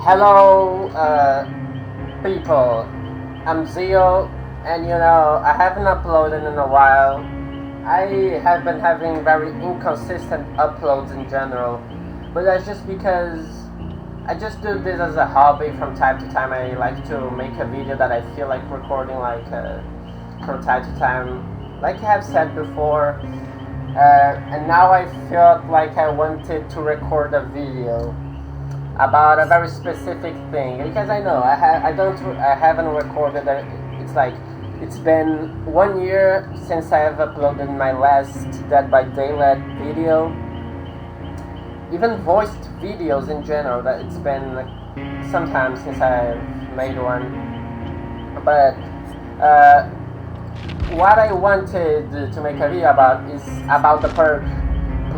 Hello, people. I'm Zio, and I haven't uploaded in a while. I have been having very inconsistent uploads in general, but that's just because I just do this as a hobby from time to time. I like to make a video that I feel like recording, from time to time, like I have said before. And now I felt like I wanted to record a video about a very specific thing because I know I haven't recorded it. It's been 1 year since I have uploaded my last Dead by Daylight video, even voiced videos in general. That it's been some time since I've made one, but what I wanted to make a video about is about the perk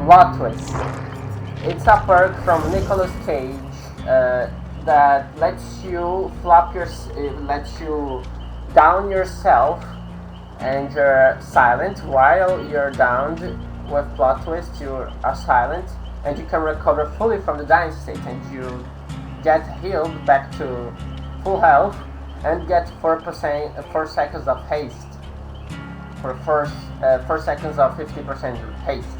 plot twist. It's a perk from Nicolas Cage that lets you lets you down yourself and you're silent. While you're downed with plot twist, you are silent and you can recover fully from the dying state, and you get healed back to full health and get 4 seconds of haste. For 4 seconds of 50% haste.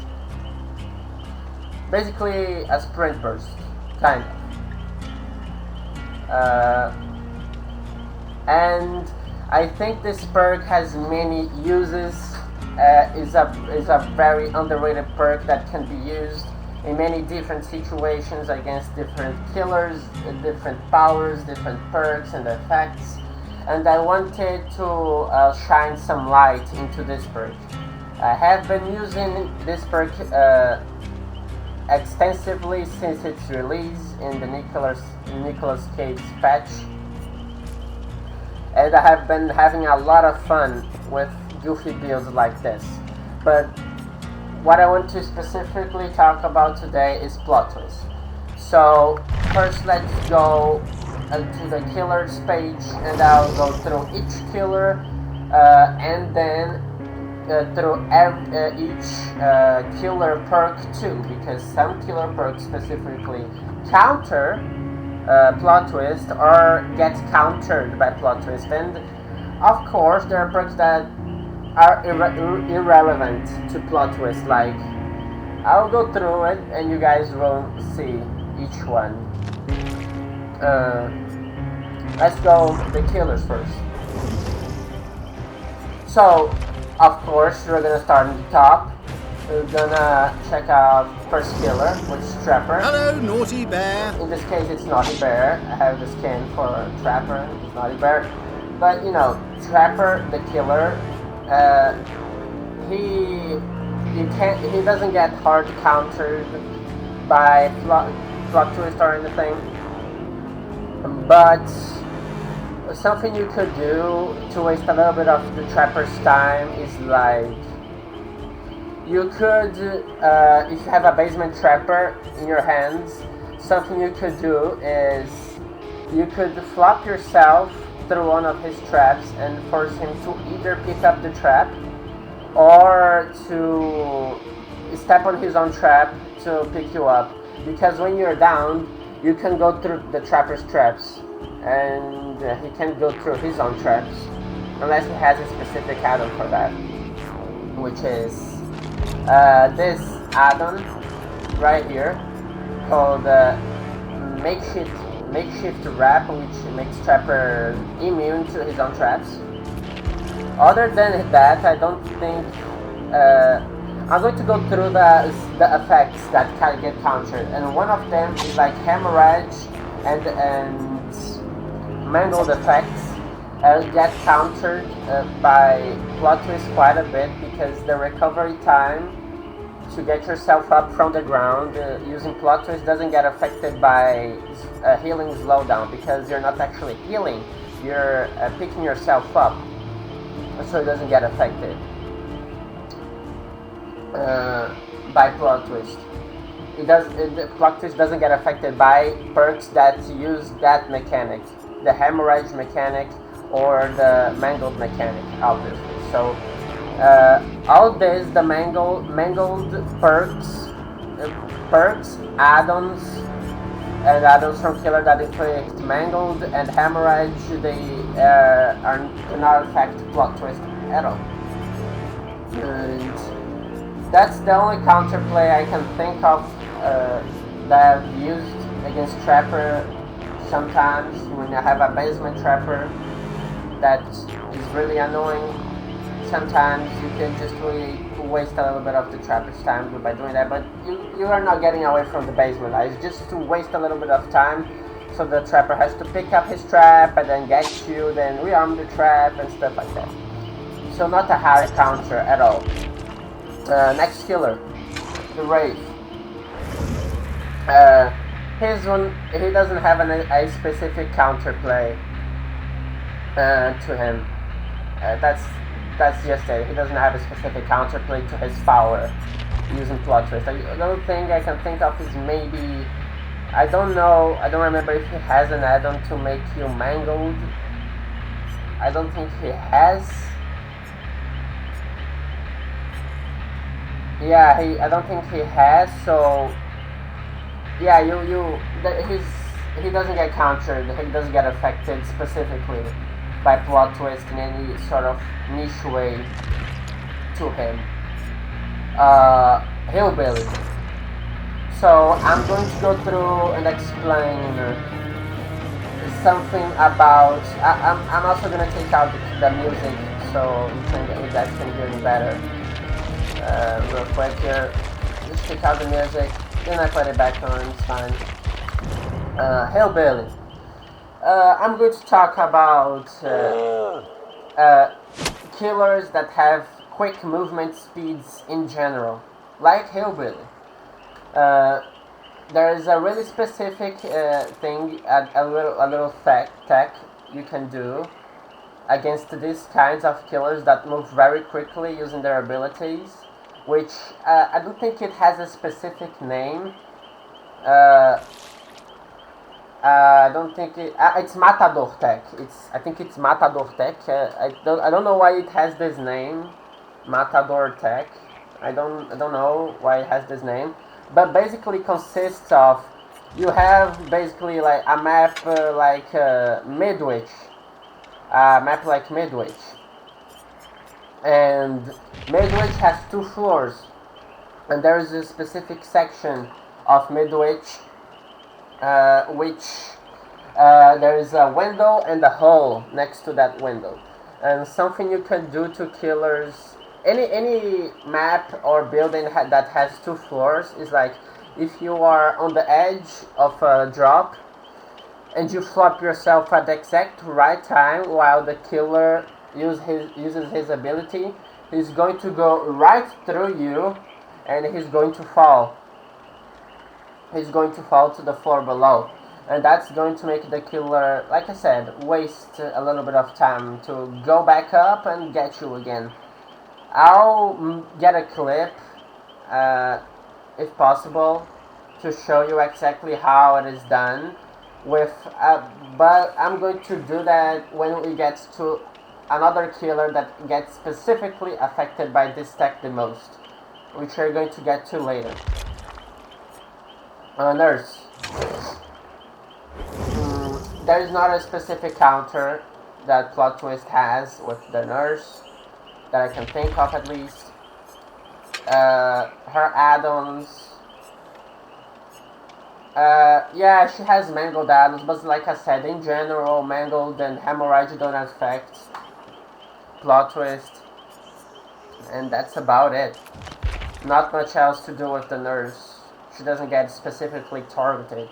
Basically a sprint burst, kind of. And I think this perk has many uses. Is a very underrated perk that can be used in many different situations against different killers, different powers, different perks and effects. And I wanted to shine some light into this perk. I have been using this perk extensively since its release in the Nicolas Cage patch, and I have been having a lot of fun with goofy builds like this. But what I want to specifically talk about today is plot twist. So first, let's go to the killers page, and I'll go through each killer and then through each killer perk too, because some killer perks specifically counter plot twist or get countered by plot twist, and of course there are perks that are irrelevant to plot twist. Like, I'll go through it and you guys will see each one. Let's go the killers first. So, of course, we're gonna start at the top. We're gonna check out first killer, which is Trapper. Hello, Naughty Bear. In this case, it's Naughty Bear. I have the skin for Trapper, it's Naughty Bear. But Trapper, the killer, he doesn't get hard countered by plot twist or anything. But something you could do to waste a little bit of the Trapper's time is you could, if you have a basement Trapper in your hands, something you could do is you could flop yourself through one of his traps and force him to either pick up the trap or to step on his own trap to pick you up. Because when you're down, you can go through the Trapper's traps, and he can go through his own traps unless he has a specific add-on for that, which is this add-on right here called makeshift wrap, which makes Trapper immune to his own traps. Other than that, I don't think I'm going to go through the effects that can get countered, and one of them is like hemorrhage and mangled effects get countered by plot twist quite a bit, because the recovery time to get yourself up from the ground using plot twist doesn't get affected by healing slowdown, because you're not actually healing, you're picking yourself up, so it doesn't get affected by plot twist. The plot twist doesn't get affected by perks that use that mechanic, the hemorrhage mechanic or the mangled mechanic, obviously. So all this, the mangled perks, add-ons, and adults from killer that inflict mangled and hemorrhage, they cannot affect plot twist at all. And that's the only counterplay I can think of that I've used against Trapper. Sometimes when I have a basement Trapper that is really annoying, sometimes you can just really waste a little bit of the Trapper's time by doing that, but you are not getting away from the basement. It's just to waste a little bit of time, so the Trapper has to pick up his trap and then get you, then rearm the trap and stuff like that. So not a hard counter at all. Next killer, the Wraith. His one, he doesn't have a specific counterplay to him. That's just it. He doesn't have a specific counterplay to his power using plot twist. The only thing I can think of is maybe, I don't know, I don't remember if he has an add-on to make you mangled. I don't think he has. Yeah, I don't think he has. So yeah, he doesn't get countered. He doesn't get affected specifically by plot twist in any sort of niche way to him. Hillbilly. So I'm going to go through and explain something about. I'm also going to take out the music so you guys can hear me better. Real quick here, just take out the music, then I put it back on. It's fine. Hillbilly. I'm going to talk about killers that have quick movement speeds in general, like Hillbilly. There is a really specific thing, a little tech you can do against these kinds of killers that move very quickly using their abilities, which I don't think it has a specific name. I don't think it's Matador Tech. I think it's Matador Tech. I don't know why it has this name, Matador Tech. I don't know why it has this name, but basically consists of, you have basically like a map like Midwich, and Midwich has 2 floors, and there is a specific section of Midwich which there is a window and a hole next to that window. And something you can do to killers, any map or building that has 2 floors, is like, if you are on the edge of a drop and you flop yourself at the exact right time while the killer uses his ability, he's going to go right through you and he's going to fall. He's going to fall to the floor below, and that's going to make the killer, like I said, waste a little bit of time to go back up and get you again. I'll get a clip, if possible, to show you exactly how it is done. But I'm going to do that when we get to another killer that gets specifically affected by this tech the most, which we're going to get to later. Nurse. There is not a specific counter that plot twist has with the nurse that I can think of, at least. Her add-ons. Yeah, she has mangled add-ons, but like I said, in general, mangled and hemorrhage don't affect plot twist, and that's about it. Not much else to do with the nurse. She doesn't get specifically targeted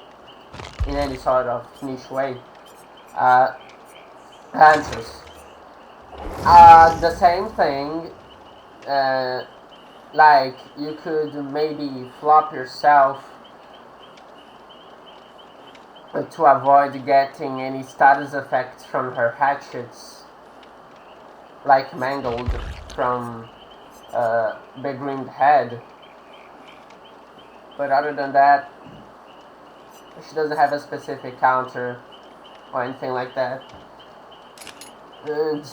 in any sort of niche way. Answers. The same thing. Like, you could maybe flop yourself to avoid getting any status effects from her hatchets, like mangled from Big Ringed Head. But other than that, she doesn't have a specific counter or anything like that. And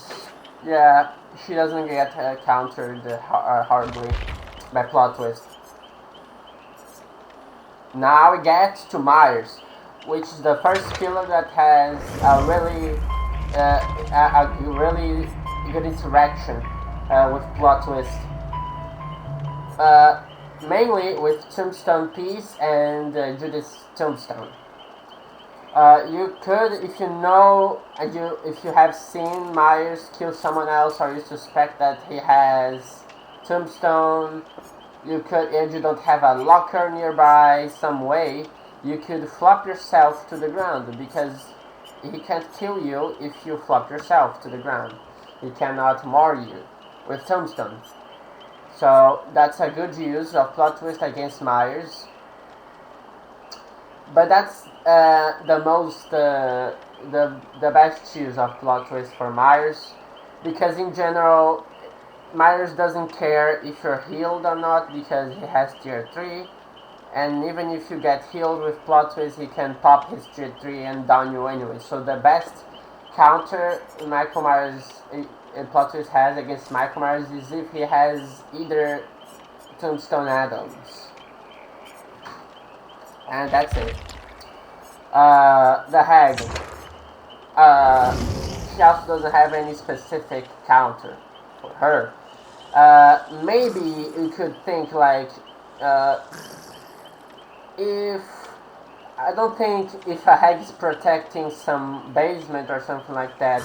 yeah, she doesn't get countered hardly by plot twist. Now we get to Myers. which is the first killer that has a really good interaction with plot twist. Mainly with Tombstone Peace and Judith's Tombstone. You could, if you know, and if you have seen Myers kill someone else, or you suspect that he has Tombstone, you could, and you don't have a locker nearby, some way, you could flop yourself to the ground, because he can't kill you if you flop yourself to the ground. He cannot mar you with Tombstone. So that's a good use of plot twist against Myers. But that's the best use of plot twist for Myers, because in general, Myers doesn't care if you're healed or not, because he has tier 3, and even if you get healed with plot twist, he can pop his tier 3 and down you anyway. So the best counter Michael Myers plot twist has against Michael Myers is if he has either Tombstone add-ons. And that's it. The Hag. She also doesn't have any specific counter for her. Maybe you could think like, if I don't think if a hag is protecting some basement or something like that,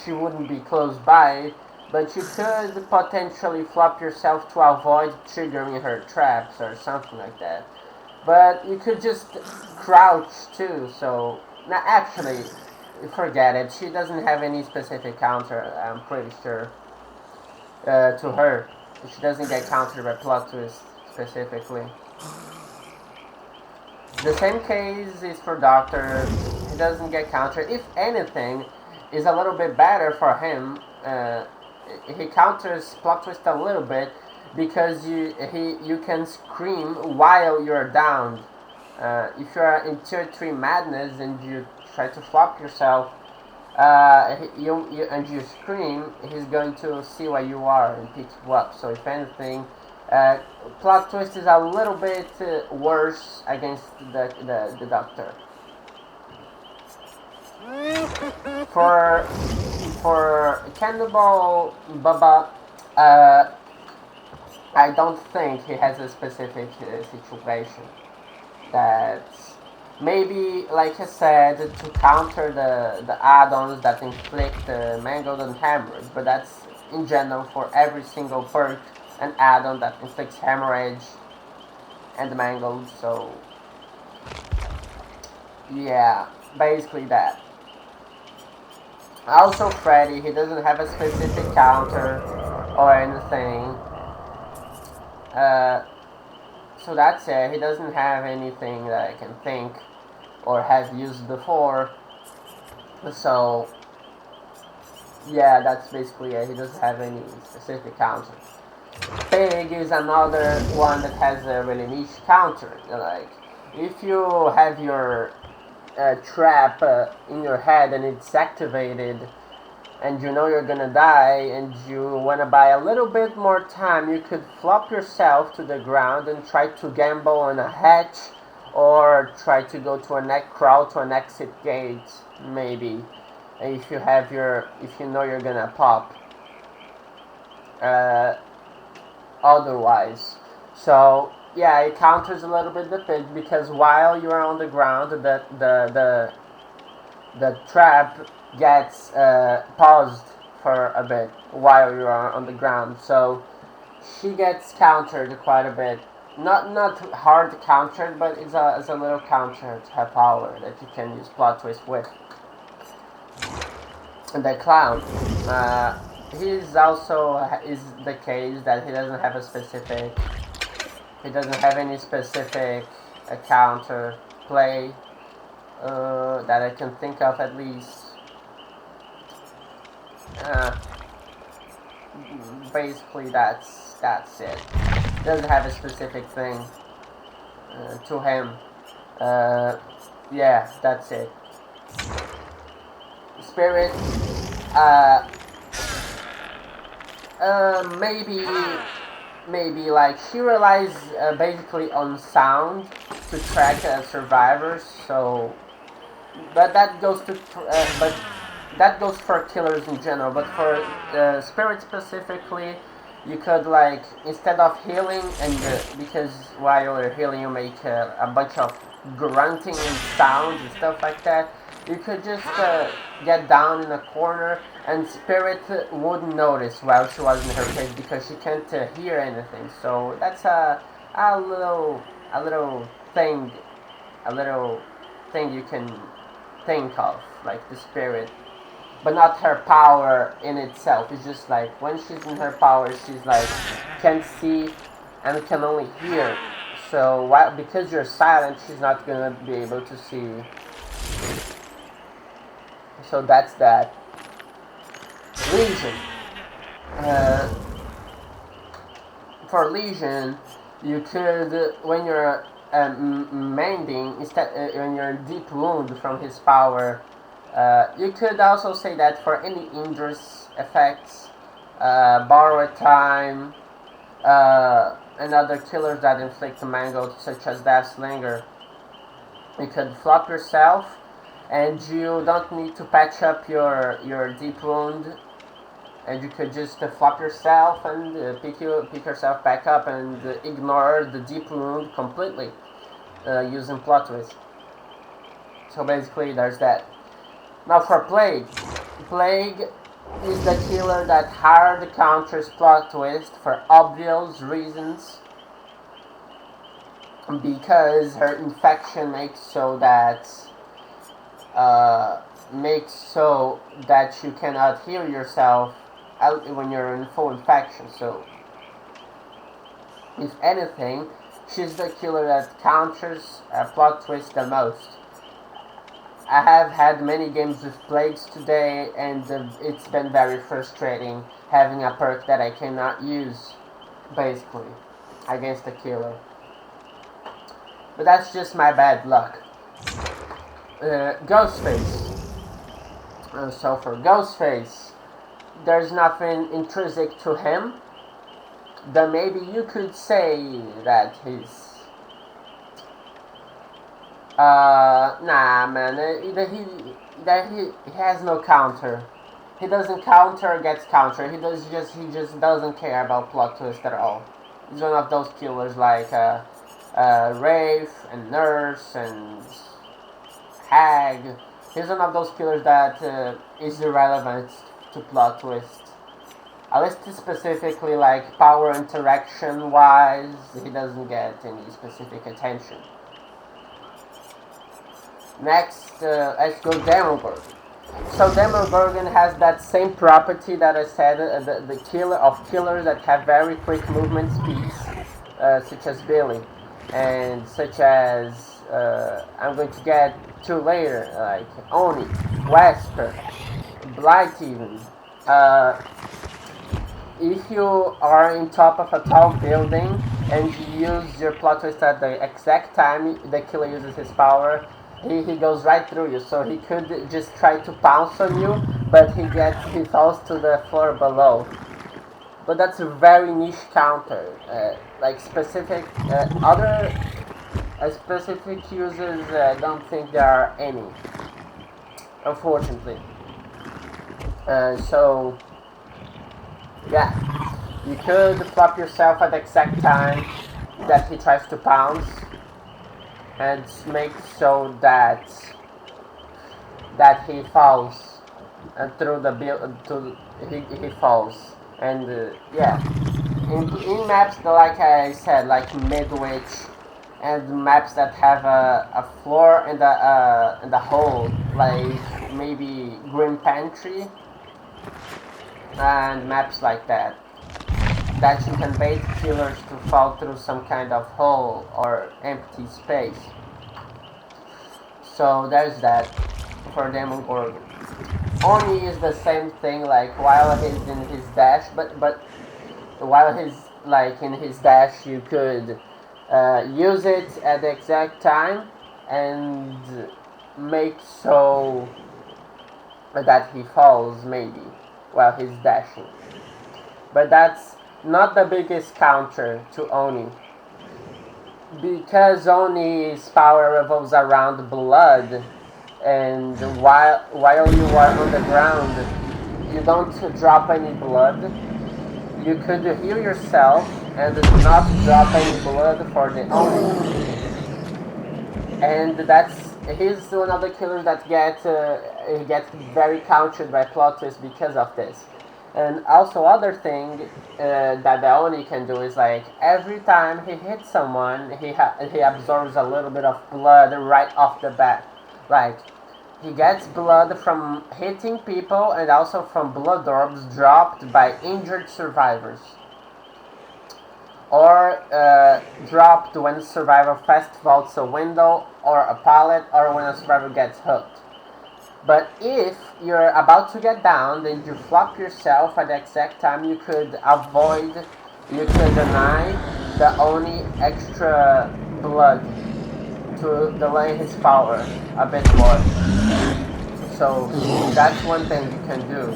she wouldn't be close by, but you could potentially flop yourself to avoid triggering her traps or something like that. But you could just crouch too, so actually, forget it. She doesn't have any specific counter, I'm pretty sure, to her. She doesn't get countered by plot twist specifically. The same case is for Doctor. He doesn't get countered. If anything, is a little bit better for him. He counters plot twist a little bit because you can scream while you're downed. If you're in tier 3 madness and you try to flop yourself, and you scream, he's going to see where you are and pick you up. So if anything, plot twist is a little bit worse against the Doctor. For Cannibal Baba, I don't think he has a specific situation that maybe, like I said, to counter the add-ons that inflict mangled and hemorrhage, but that's in general for every single perk and add-on that inflicts hemorrhage and mangled. So yeah, basically that. Also Freddy, he doesn't have a specific counter or anything. So that's it. He doesn't have anything that I can think or have used before. So yeah, that's basically it. He doesn't have any specific counter. Pig is another one that has a really niche counter. Like, if you have your trap in your head and it's activated, and you know you're gonna die, and you wanna buy a little bit more time, you could flop yourself to the ground and try to gamble on a hatch, or try to go to crawl to an exit gate, maybe, if you know you're gonna pop. Otherwise, so yeah, it counters a little bit the pig, because while you're on the ground, the trap gets paused for a bit while you are on the ground, so she gets countered quite a bit. Not hard countered, but it's a little counter to her power that you can use plot twist with. And the clown, he's also is the case that he doesn't have any specific counter play that I can think of, at least. Basically that's it. Doesn't have a specific thing to him. Yeah, that's it. Spirit, maybe like she relies basically on sound to track survivors, so but that goes to but that goes for killers in general. But for spirits specifically, you could like instead of healing and because while you're healing you make a bunch of grunting and sounds and stuff like that. You could just get down in a corner and Spirit wouldn't notice while she was in her cage because she can't hear anything. So that's a little a little thing a little thing you can think of, like the spirit, but not her power in itself. It's just like when she's in her power, she's like can't see and can only hear. So because you're silent, she's not gonna be able to see you. So that's that. Legion. Uh, for Legion, you could when you're mending instead when you're deep wound from his power. You could also say that for any injures effects, borrowed time, and other killers that inflict mango, such as Death Slinger, you could flop yourself, and you don't need to patch up your deep wound, and you could just flop yourself and pick yourself back up and ignore the deep wound completely using plot twist. So basically, there's that. Now for Plague. Plague is the killer that hard counters plot twist for obvious reasons because her infection makes so that you cannot heal yourself when you're in full infection. So if anything, she's the killer that counters plot twist the most. I have had many games with plagues today, and it's been very frustrating having a perk that I cannot use, basically, against a killer. But that's just my bad luck. Ghostface. So for Ghostface, there's nothing intrinsic to him. Then maybe you could say that he's nah, man. He has no counter. He doesn't counter, gets counter. He just doesn't care about plot twist at all. He's one of those killers like Wraith and Nurse and Hag. He's one of those killers that is irrelevant to plot twist. At least specifically like power interaction wise, he doesn't get any specific attention. Next, let's go Demogorgon. So Demogorgon has that same property that I said, the killer of killers that have very quick movement speeds, such as Billy, and such as I'm going to get to later, like Oni, Wesper, Blight even. If you are in top of a tall building and you use your plot twist at the exact time the killer uses his power, he goes right through you. So he could just try to pounce on you, but he falls to the floor below. But that's a very niche counter. Like specific other specific users, don't think there are any, unfortunately. So yeah, you could flop yourself at the exact time that he tries to pounce, and make so that he falls through the he falls, and yeah, in maps like I said, like Midwich, and maps that have a floor and a hole, like maybe Grim Pantry, and maps like that you can bait killers to fall through some kind of hole or empty space. So there's that for Demogorgon. Oni is the same thing, like while he's in his dash, but while he's like in his dash, you could use it at the exact time and make so that he falls maybe while he's dashing. But that's not the biggest counter to Oni. Because Oni's power revolves around blood, and while you are on the ground, you don't drop any blood. You could heal yourself and not drop any blood for the Oni, and he's one of the killers that get very countered by plot twists because of this. And also, other thing that the Oni can do is like every time he hits someone, he absorbs a little bit of blood right off the bat. Like he gets blood from hitting people and also from blood orbs dropped by injured survivors, or dropped when a survivor fast vaults a window or a pallet, or when a survivor gets hooked. But if you're about to get down, then you flop yourself at the exact time you could deny the only extra blood to delay his power a bit more. So that's one thing you can do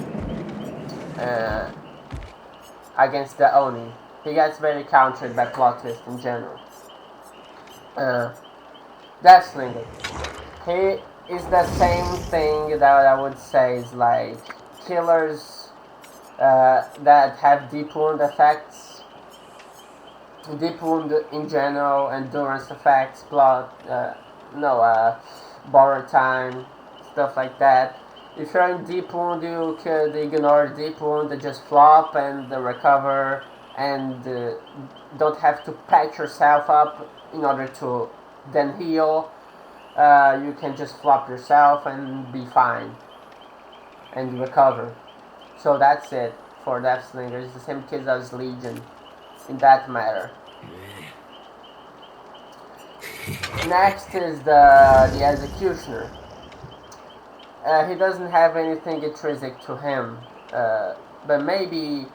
against the Oni. He gets very countered by plot twist in general. Deathslinger. He is the same thing that I would say is like killers that have deep wound effects, deep wound in general, endurance effects, borrow time, stuff like that. If you're in deep wound, you could ignore deep wound and just flop and recover, and don't have to patch yourself up in order to then heal. You can just flop yourself and be fine and recover. So that's it for Deathslinger. It's the same case as Legion in that matter. Next is the Executioner. He doesn't have anything intrinsic to him, but maybe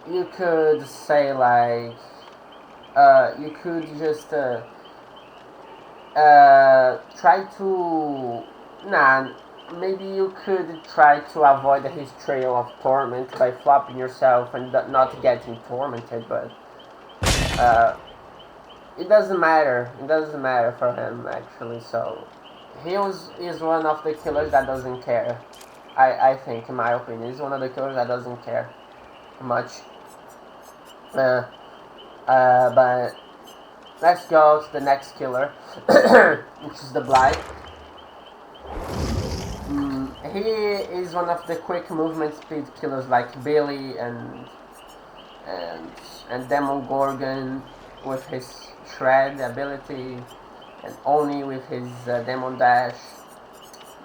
you could say like you could just try to maybe you could try to avoid his trail of torment by flopping yourself and not getting tormented, but it doesn't matter. It doesn't matter for him actually. So he is one of the killers that doesn't care. I think, in my opinion, he's one of the killers that doesn't care much. But let's go to the next killer, which is the Blight. He is one of the quick movement speed killers like Billy and Demon Gorgon with his shred ability, and Oni with his Demon Dash.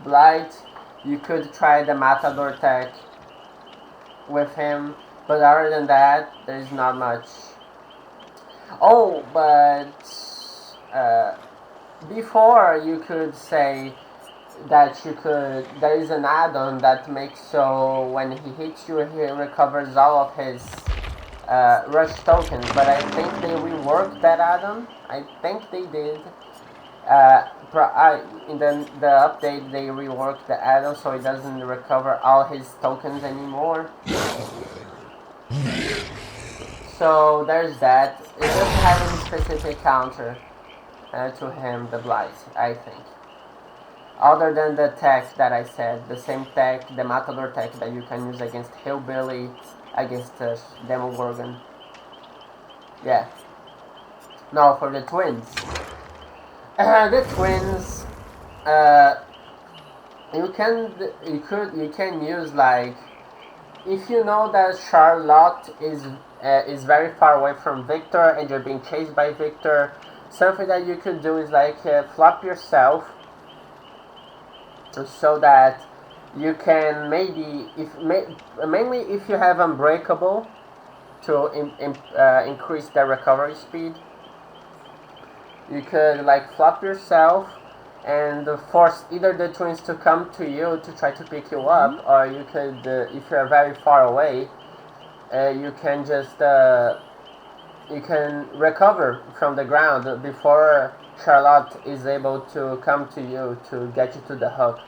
Blight, you could try the Matador tech with him, but other than that, there's not much. Oh, but before you could say that there is an add-on that makes so when he hits you, he recovers all of his rush tokens, but I think they reworked that add-on. I think they did. In the update, they reworked the add-on so it doesn't recover all his tokens anymore. So there's that. It doesn't have any specific counter to him, the Blight, I think. Other than the tech that I said, the same tech, the Matador tech that you can use against Hillbilly, against Demogorgon. Yeah. Now for the twins. The twins, you can use like, if you know that Charlotte is very far away from Victor and you're being chased by Victor, something that you could do is like flop yourself so that you can mainly if you have Unbreakable to increase the recovery speed, you could like flop yourself and force either the twins to come to you to try to pick you up, or you could, if you're very far away, you can just you can recover from the ground before Charlotte is able to come to you to get you to the hook.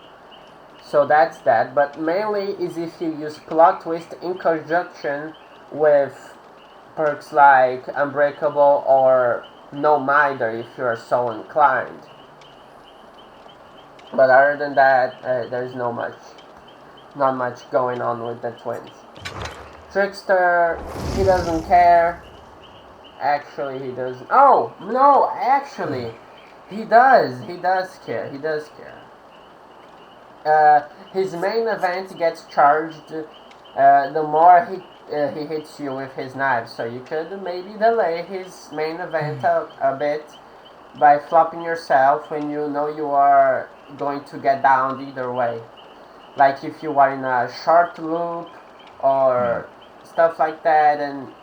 So that's that, but mainly is if you use Plot Twist in conjunction with perks like Unbreakable or No Minder if you're so inclined. But other than that, there's not much going on with the twins. Trickster, he doesn't care. Actually, he doesn't. Oh no! Actually, he does. He does care. He does care. His main event gets charged the more he hits you with his knife. So you could maybe delay his main event a bit by flopping yourself when you know you are going to get downed either way. Like if you are in a short loop or stuff like that and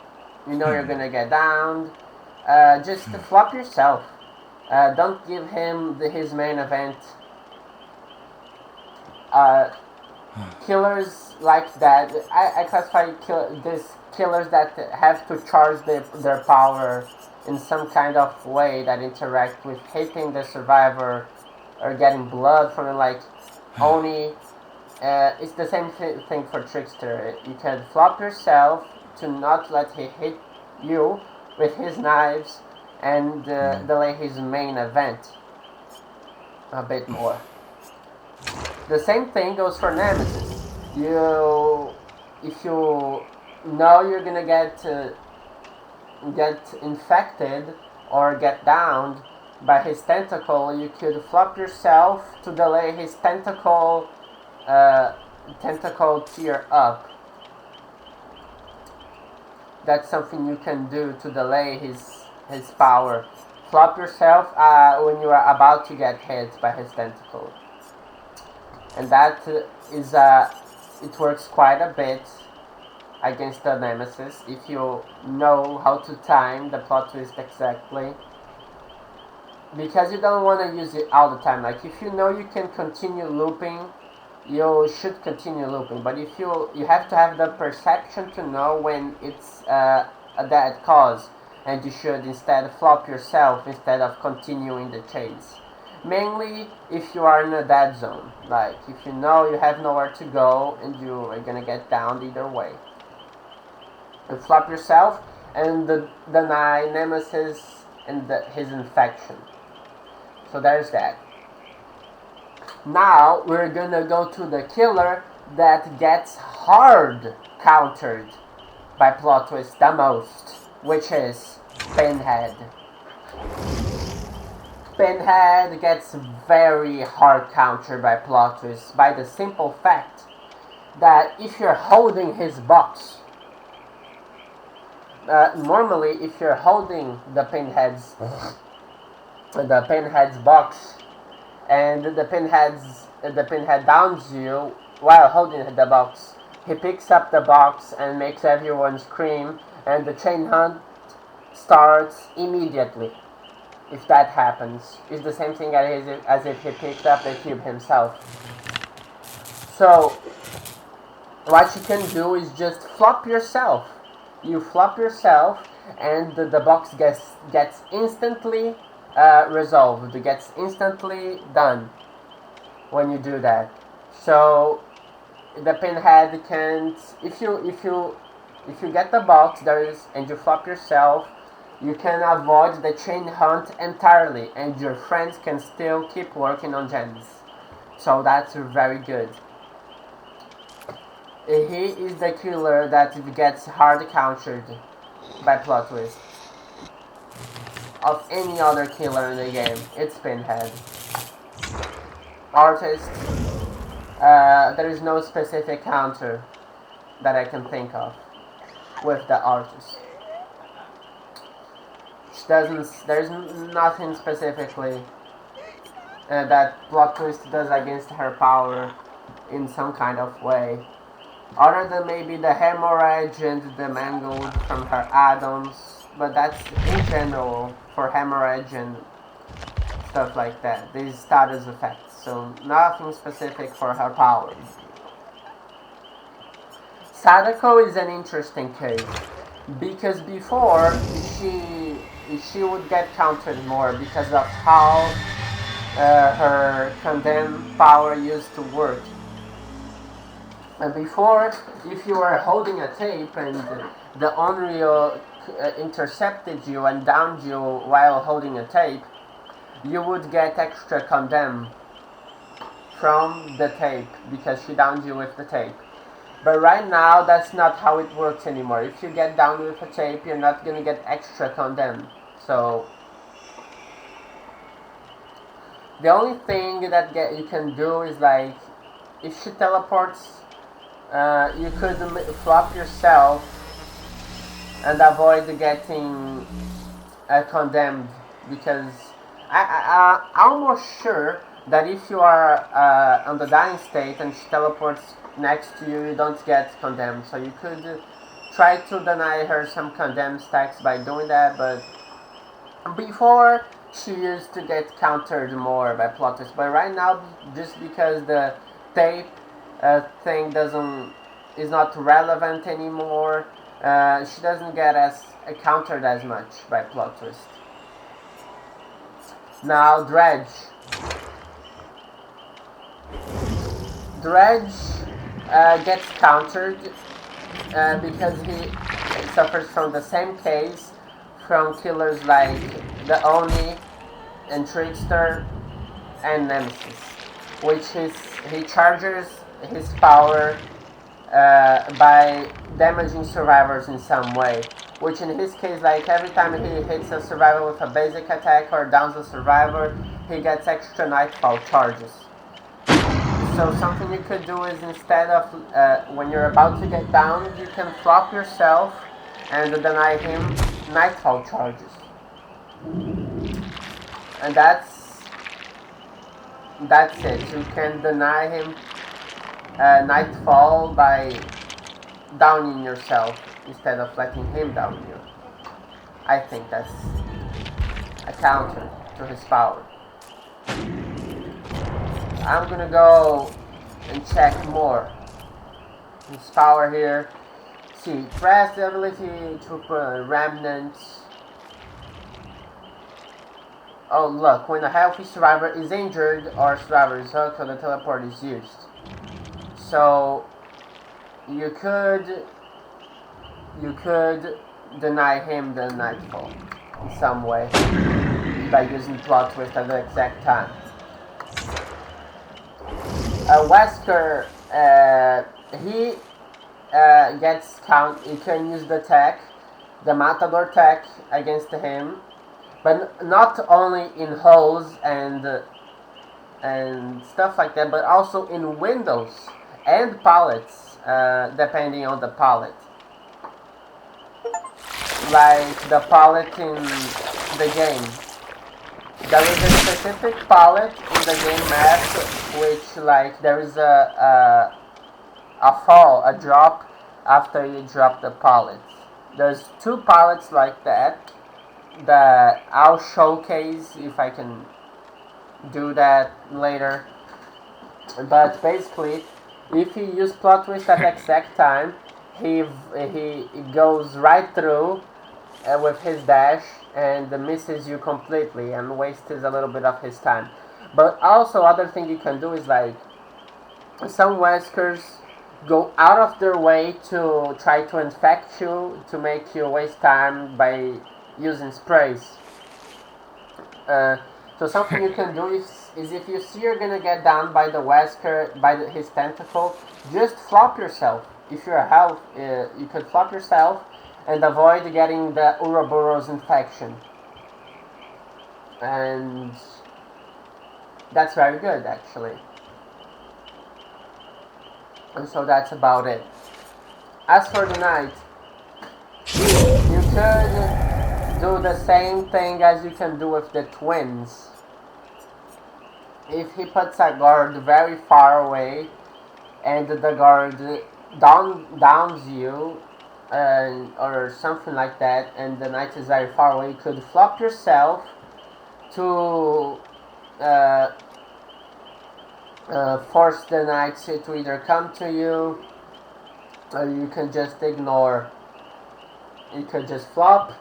you know you're gonna get downed, just flop yourself. Don't give him his main event. Killers like that, I classify these killers that have to charge their power in some kind of way that interact with hitting the survivor or getting blood from it, like Oni. It's the same thing for Trickster. You can flop yourself to not let him hit you with his knives and delay his main event a bit more. The same thing goes for Nemesis. If you know you're gonna get infected or get downed by his tentacle, you could flop yourself to delay his tentacle tier up. That's something you can do to delay his power. Flop yourself when you are about to get hit by his tentacle. And that it works quite a bit against the Nemesis if you know how to time the plot twist exactly. Because you don't want to use it all the time. Like if you know you can continue looping, you should continue looping. But if you have to have the perception to know when it's a dead cause, and you should instead flop yourself instead of continuing the chase. Mainly if you are in a dead zone, like if you know you have nowhere to go and you are gonna get downed either way. You flop yourself and deny Nemesis and his infection. So there's that. Now we're gonna go to the killer that gets hard countered by plot twist the most, which is Pinhead. Pinhead gets very hard countered by plot twists by the simple fact that if you're holding his box, normally if you're holding the Pinhead's box and the Pinhead downs you while holding the box, he picks up the box and makes everyone scream, and the chain hunt starts immediately. If that happens, it's the same thing as if he picked up the cube himself. So, what you can do is just flop yourself. You flop yourself, and the box gets instantly resolved. It gets instantly done when you do that. So, the Pinhead can't. If you get the box and you flop yourself, you can avoid the chain hunt entirely, and your friends can still keep working on gems. So that's very good. He is the killer that gets hard countered by plot twist. Of any other killer in the game, it's Pinhead. Artist, there is no specific counter that I can think of with the artist. There's nothing specifically that plot twist does against her power in some kind of way, other than maybe the hemorrhage and the mangled from her add-ons, but that's in general for hemorrhage and stuff like that. These status effects, so nothing specific for her powers. Sadako is an interesting case because before she would get countered more because of how her condemned power used to work. And before, if you were holding a tape and the Onryo intercepted you and downed you while holding a tape, you would get extra condemn from the tape because she downed you with the tape. But right now, that's not how it works anymore. If you get downed with a tape, you're not gonna get extra condemned. So the only thing that you can do is like, if she teleports, you could flop yourself and avoid getting condemned, because I'm almost sure that if you are on the dying state and she teleports next to you, you don't get condemned. So you could try to deny her some condemned stacks by doing that, but before she used to get countered more by plot twists. But right now, just because the tape thing is not relevant anymore, she doesn't get as countered as much by plot twist. Now Dredge. Dredge gets countered because he suffers from the same case from killers like the Oni and Trickster and Nemesis, which he charges his power by damaging survivors in some way, which in his case, like every time he hits a survivor with a basic attack or downs a survivor, he gets extra nightfall charges. So something you could do is, instead of when you're about to get down, you can flop yourself and deny him nightfall charges. And that's it. You can deny him nightfall by downing yourself instead of letting him down you. I think that's a counter to his power. I'm gonna go and check more. His power here. See, press the ability to put remnants. Oh look, when a healthy survivor is injured or survivor is hooked, the teleport is used. So you could deny him the nightfall in some way by using plot twist at the exact time. Wesker, he gets count. He can use the tech, the Matador tech against him, but not only in holes and stuff like that, but also in windows and pallets, depending on the pallet. Like the pallet in the game. There is a specific pallet in the game map which, like, there is a drop after you drop the pallet. There's 2 pallets like that I'll showcase if I can do that later. But basically, if you use plot twist at the exact time, he goes right through with his dash and misses you completely and wastes a little bit of his time. But also, other thing you can do is, like, some Weskers go out of their way to try to infect you, to make you waste time by using sprays. So something you can do is if you see you're gonna get down by the Wesker, by his tentacle, just flop yourself. If you're health, you could flop yourself and avoid getting the Ouroboros infection. And that's very good, actually. And so that's about it. As for the knight, you could do the same thing as you can do with the twins. If he puts a guard very far away and the guard downs you, or something like that, and the knight is very far away, you could flop yourself to force the knight to either come to you, or you can just ignore. You could just flop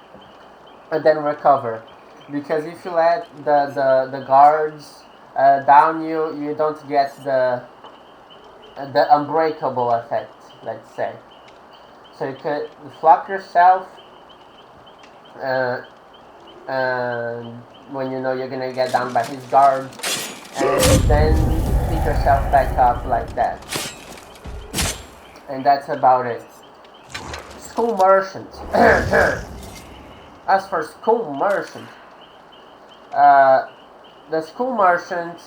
and then recover, because if you let the guards down you, you don't get the unbreakable effect, let's say. So you could flop yourself when you know you're gonna get down by his guard, and then he pick yourself back up like that. And that's about it. School merchant. As for school merchant, the school merchant,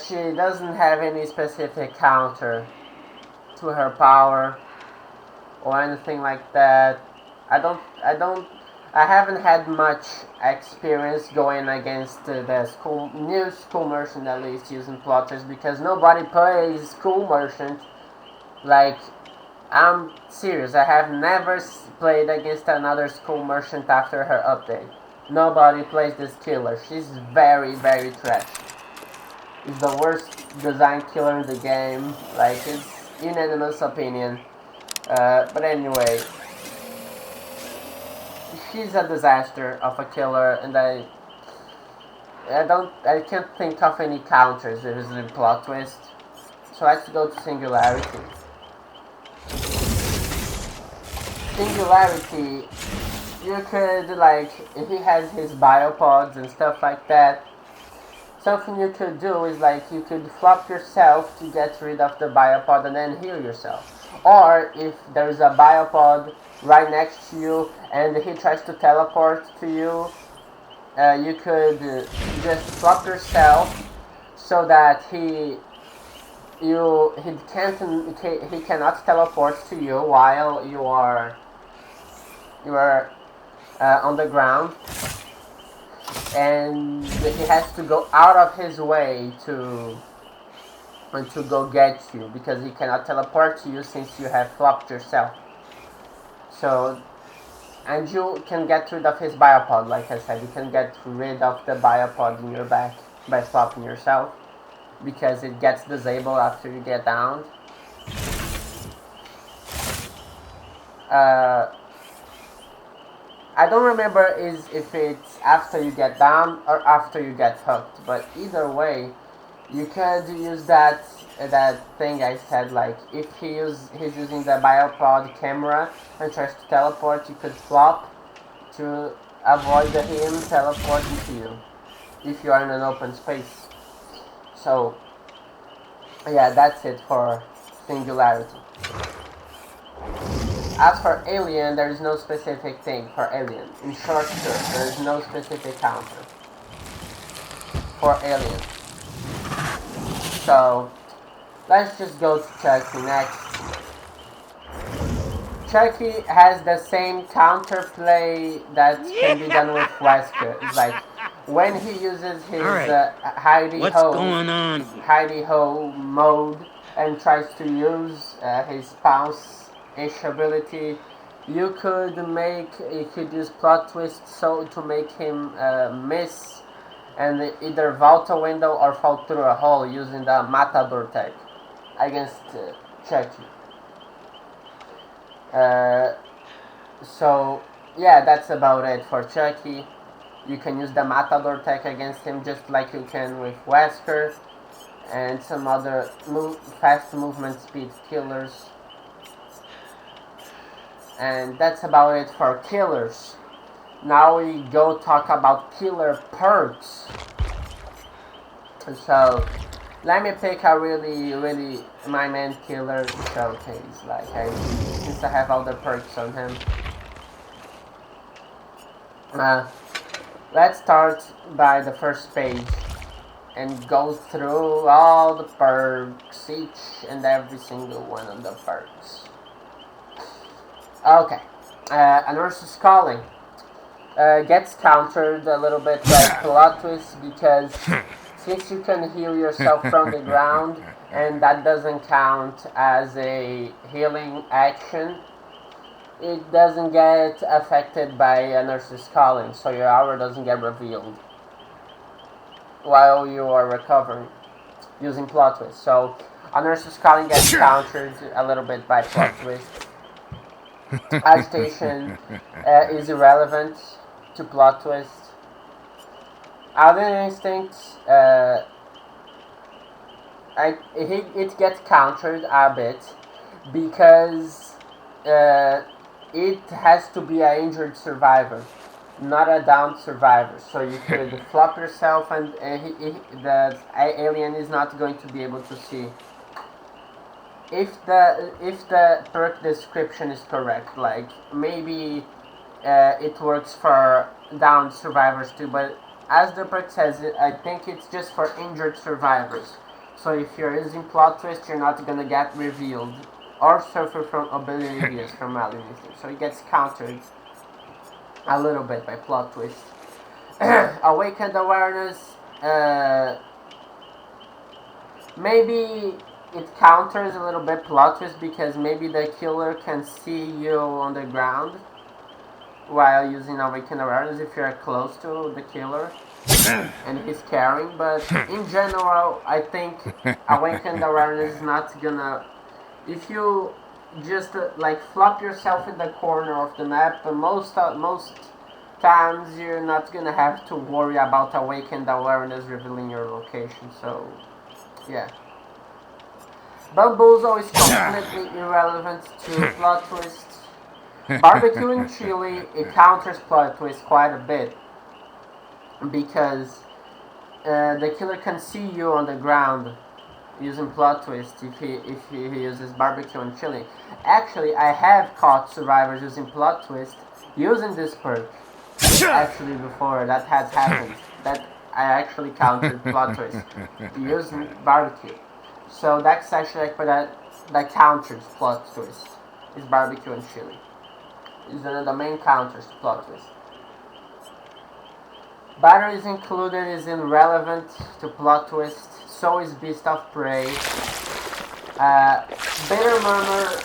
she doesn't have any specific counter to her power or anything like that. I haven't had much experience going against the new school merchant, at least using plot twist, because nobody plays school merchant. Like, I'm serious, I have never played against another school merchant after her update. Nobody plays this killer. She's very, very trash. It's the worst design killer in the game. Like, it's unanimous opinion. But anyway, she's a disaster of a killer, and I can't think of any counters using plot twist. So let's go to Singularity. Singularity, you could, like, if he has his biopods and stuff like that, something you could do is, like, you could flop yourself to get rid of the biopod and then heal yourself. Or if there's a biopod right next to you and he tries to teleport to you, you could just flop yourself so that he cannot teleport to you while you are on the ground, and he has to go out of his way to go get you, because he cannot teleport to you since you have flopped yourself. So, and you can get rid of his biopod, like I said, you can get rid of the biopod in your back by flopping yourself, because it gets disabled after you get downed. I don't remember if it's after you get down or after you get hooked, but either way, you could use that thing I said. Like, if he's using the biopod camera and tries to teleport, you could flop to avoid him teleporting to you if you are in an open space. So yeah, that's it for Singularity. As for Alien, there is no specific thing for Alien. In short, there is no specific counter for Alien. So, let's just go to Chucky next. Chucky has the same counterplay that can be done with Wesker. It's like, when he uses his hidey ho mode and tries to use his bounce-ish ability, you could use plot twist so to make him miss and either vault a window or fall through a hole using the Matador tech against Chucky. So yeah, that's about it for Chucky. You can use the Matador tech against him just like you can with Wesker and some other fast movement speed killers. And that's about it for killers. Now we go talk about killer perks. So let me pick a really my main killer to showcase. Like, since I have all the perks on him. Let's start by the first page and go through all the perks, each and every single one of the perks. Okay, a nurse's calling gets countered a little bit by plot twist, because since you can heal yourself from the ground and that doesn't count as a healing action, it doesn't get affected by a nurse's calling, so your aura doesn't get revealed while you are recovering using plot twist. So a nurse's calling gets countered a little bit by plot twist. Agitation is irrelevant to plot twist. Alien Instinct, it gets countered a bit because it has to be an injured survivor. not a downed survivor. So you could flop yourself, and the alien is not going to be able to see. If the perk description is correct, like maybe it works for downed survivors too, but as the perk says, I think it's just for injured survivors. So if you're using plot twist, you're not gonna get revealed or suffer from ability abuse from alien instinct. So it gets countered a little bit by plot twist. Awakened awareness, maybe it counters a little bit plot twist because maybe the killer can see you on the ground while using awakened awareness if you're close to the killer and he's carrying. But in general, I think awakened awareness is not gonna. If you just like flop yourself in the corner of the map, most times you're not gonna have to worry about awakened awareness revealing your location. So yeah. Bamboozle is completely irrelevant to plot twists. Barbecue and chili, it counters plot twists quite a bit because the killer can see you on the ground using plot twist if he uses barbecue and chili. Actually, I have caught survivors using plot twist using this perk. Actually, before that has happened, that I actually countered plot twist using barbecue. So that's actually like that counters plot twist is barbecue and chili. Is one of the main counters to plot twist. Batteries included is irrelevant to plot twist. So is Beast of Prey. Bitter Murmur.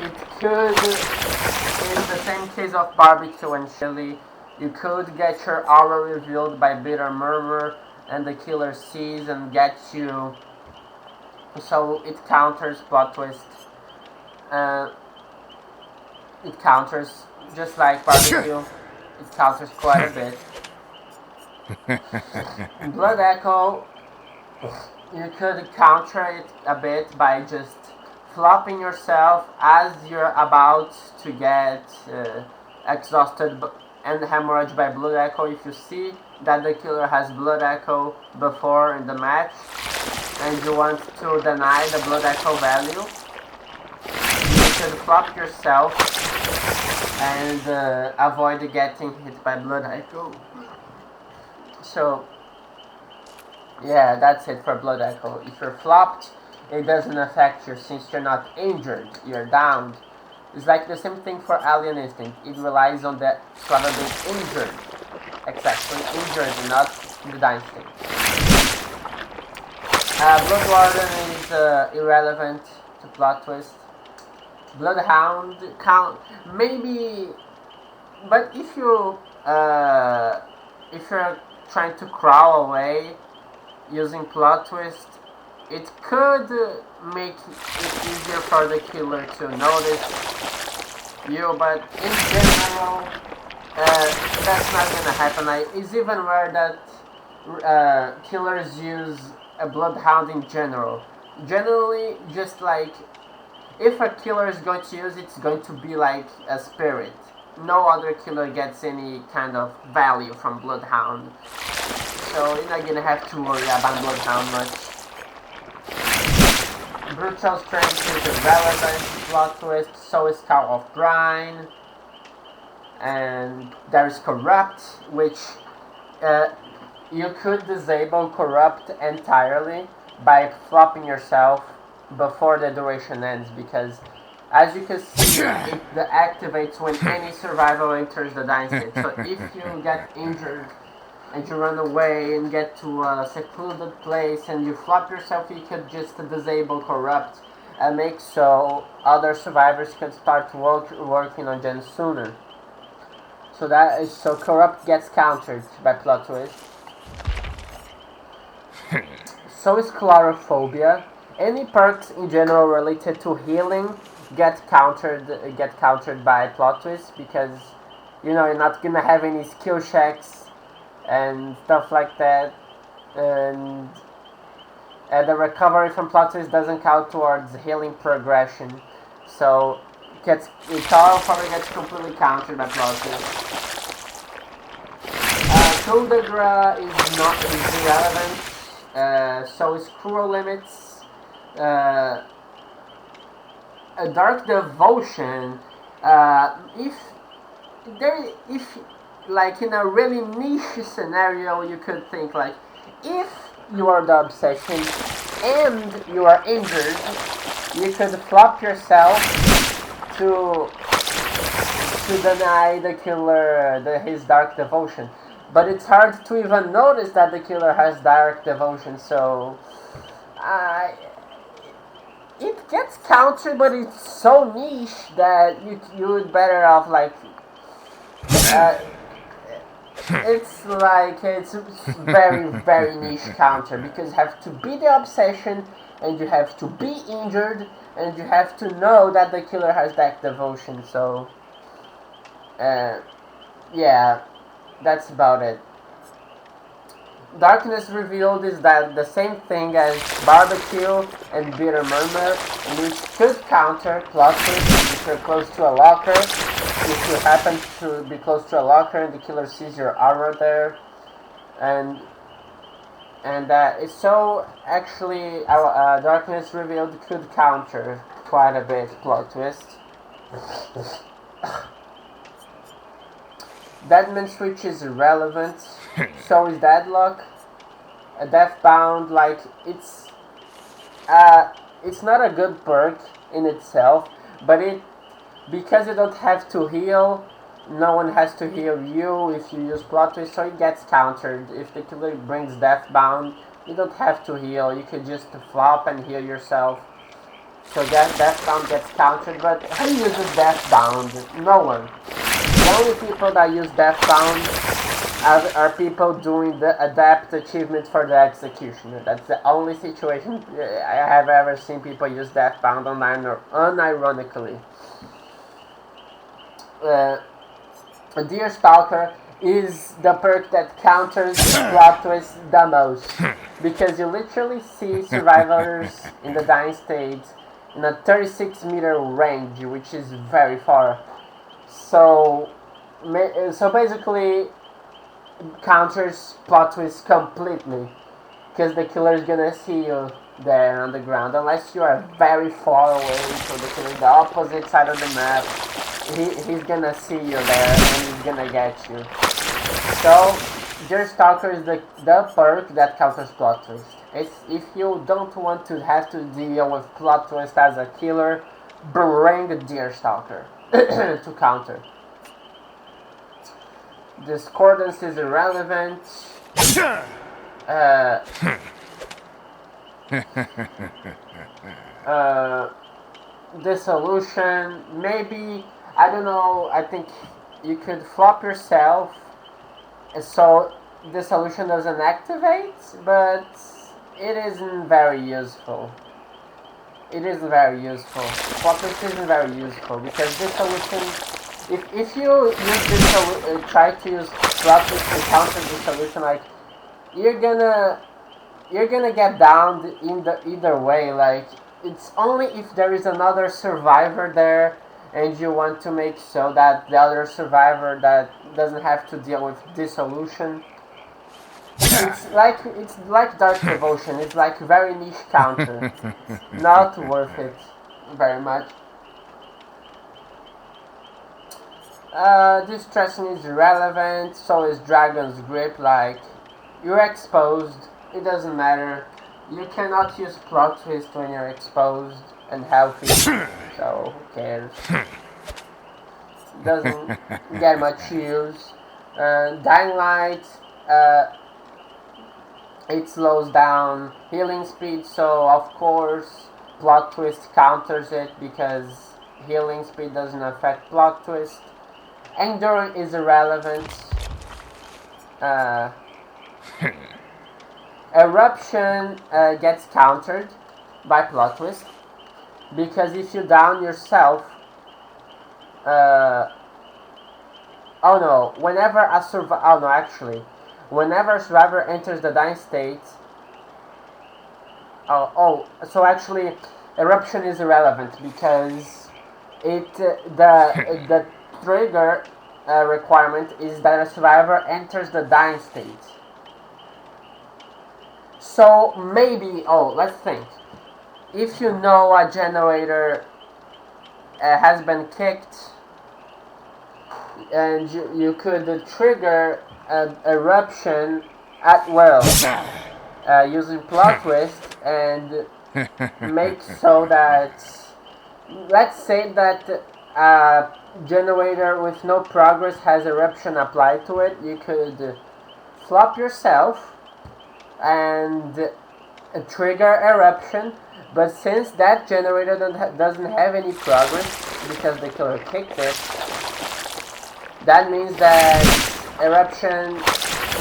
It could, in the same case of barbecue and chili, you could get your aura revealed by Bitter Murmur, and the killer sees and gets you. So it counters plot twist. It counters just like barbecue. It counters quite a bit. Blood Echo, you could counter it a bit by just flopping yourself as you're about to get exhausted and hemorrhaged by Blood Echo. If you see that the killer has Blood Echo before in the match and you want to deny the Blood Echo value, you could flop yourself and avoid getting hit by Blood Echo. So yeah, that's it for Blood Echo. If you're flopped, it doesn't affect you since you're not injured, you're downed. It's like the same thing for Alien Instinct. It relies on the probably injured. Exactly, injured, not the dying state. Blood Warden is irrelevant to plot twist. Bloodhound count maybe, but if you're trying to crawl away using plot twist, it could make it easier for the killer to notice you, but in general, that's not gonna happen. It's even rare that killers use a bloodhound in general. Generally, just like if a killer is going to use it, it's going to be like a spirit. No other killer gets any kind of value from bloodhound, so you're not gonna have to worry about bloodhound much. Brutal Strength is irrelevant plot twist, so is Cow of Brine. And there is Corrupt, which you could disable Corrupt entirely by flopping yourself before the duration ends, because as you can see, it activates when any survival enters the dying state. So if you get injured and you run away and get to a secluded place and you flop yourself, you could just disable Corrupt and make so other survivors can start working on them sooner. So Corrupt gets countered by plot twist. So is Chlorophobia. Any perks in general related to healing get countered by plot twist, because you're not gonna have any skill checks and stuff like that, and the recovery from plot twist doesn't count towards healing progression. So power gets completely countered by plot twist. Coup de grace is irrelevant. So is cruel limits. A dark devotion. If like in a really niche scenario, you could think like, if you are the obsession and you are injured, you could flop yourself to deny the killer his dark devotion. But it's hard to even notice that the killer has dark devotion, so it gets countered, but it's so niche that you would better off like. It's very very niche counter, because you have to be the obsession and you have to be injured and you have to know that the killer has dark devotion. So yeah, that's about it. Darkness Revealed is that the same thing as Barbecue and Bitter Murmur, which could counter plot twist if you're close to a locker. If you happen to be close to a locker and the killer sees your aura there, and so actually Darkness Revealed could counter quite a bit plot twist. Deadman Switch is irrelevant. So is Deadlock. Deathbound, like it's not a good perk in itself, but because you don't have to heal, no one has to heal you if you use plot twist, so it gets countered. If the killer brings Deathbound, you don't have to heal, you could just flop and heal yourself. So Deathbound gets countered, but who uses Deathbound? No one. The only people that use Deathbound are people doing the Adapt achievement for the Executioner. That's the only situation I have ever seen people use Deathbound unironically. Deerstalker is the perk that counters plot twist the most, because you literally see survivors in the dying state in a 36-meter range, which is very far. So basically counters plot twist completely, because the killer is gonna see you there on the ground, unless you are very far away, so the killer the opposite side of the map, he's gonna see you there and he's gonna get you. So Deerstalker is the perk that counters plot twist. It's if you don't want to have to deal with plot twist as a killer, bring Deerstalker to counter. Discordance is irrelevant. Dissolution, maybe, I don't know, I think you could flop yourself so Dissolution doesn't activate, but it isn't very useful. It isn't very useful. Flop twist isn't very useful, because Dissolution, if you use try to use plot twist to counter Dissolution, like you're gonna get downed in either way. Like it's only if there is another survivor there and you want to make so that the other survivor that doesn't have to deal with Dissolution. It's like Dark Devotion. It's like very niche counter. Not worth it very much. Distressing is irrelevant, so is Dragon's Grip. Like, you're exposed, it doesn't matter. You cannot use plot twist when you're exposed and healthy, so who cares? Doesn't get much use. Dying Light, it slows down healing speed, so of course plot twist counters it, because healing speed doesn't affect plot twist. Endure is irrelevant. Eruption gets countered by plot twist, because if you down yourself, whenever a survivor enters the dying state, so actually eruption is irrelevant, because The trigger requirement is that a survivor enters the dying state. So maybe, let's think. If you know a generator has been kicked, and you could trigger an eruption at will using plot twist and make so that, let's say that a generator with no progress has eruption applied to it. You could flop yourself and trigger eruption, but since that generator doesn't have any progress because the killer kicked it, that means that eruption,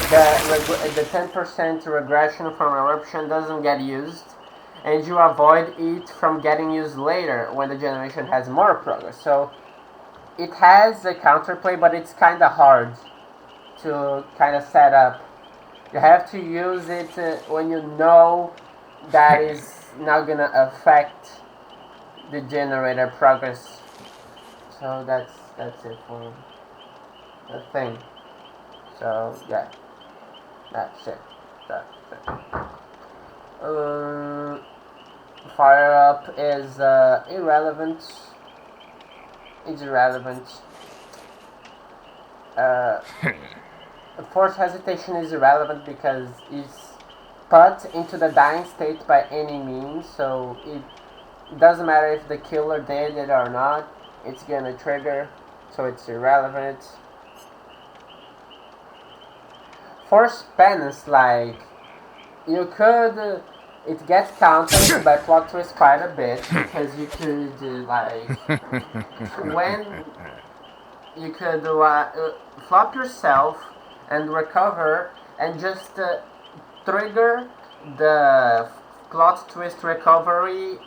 the 10% regression from eruption doesn't get used, and you avoid it from getting used later when the generation has more progress. So it has a counterplay, but it's kind of hard to kind of set up. You have to use it when you know that is not gonna affect the generator progress. So that's it for the thing. So yeah, that's it. That's it. Fire up is irrelevant. It's irrelevant. Forced hesitation is irrelevant because it's put into the dying state by any means, so it doesn't matter if the killer did it or not, it's gonna trigger, so it's irrelevant. Forced penance, like, you could, it gets countered by plot twist quite a bit, because you could, when you could flop yourself and recover and just trigger the plot twist recovery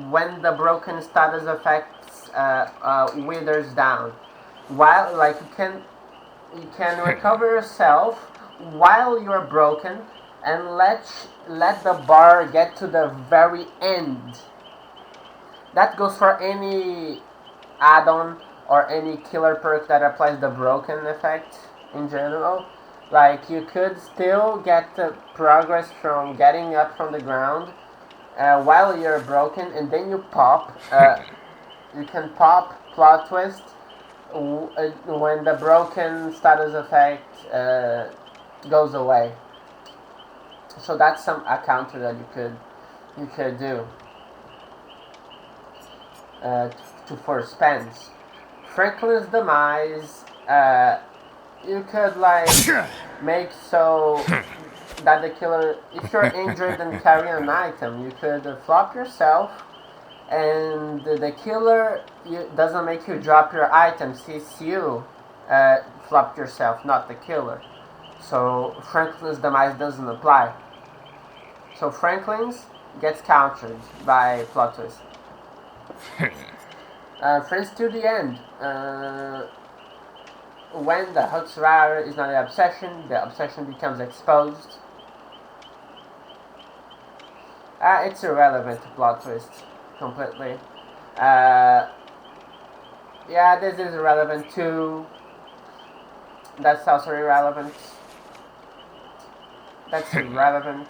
when the broken status effects withers down. While you can recover yourself while you're broken and let the bar get to the very end. That goes for any add-on or any killer perk that applies the broken effect in general. Like, you could still get the progress from getting up from the ground while you're broken, and then you pop. You can pop plot twist when the broken status effect goes away. So that's a counter that you could do to force spends. Franklin's demise, you could make so that the killer, if you're injured and carry an item, you could flop yourself, and the killer doesn't make you drop your item, since you flopped yourself, not the killer. So Franklin's demise doesn't apply. So Franklin's gets countered by plot twist. Friends to the end. When the hook survivor is not the obsession becomes exposed. It's irrelevant to plot twist completely. Yeah, this is irrelevant too. That's also irrelevant. That's irrelevant.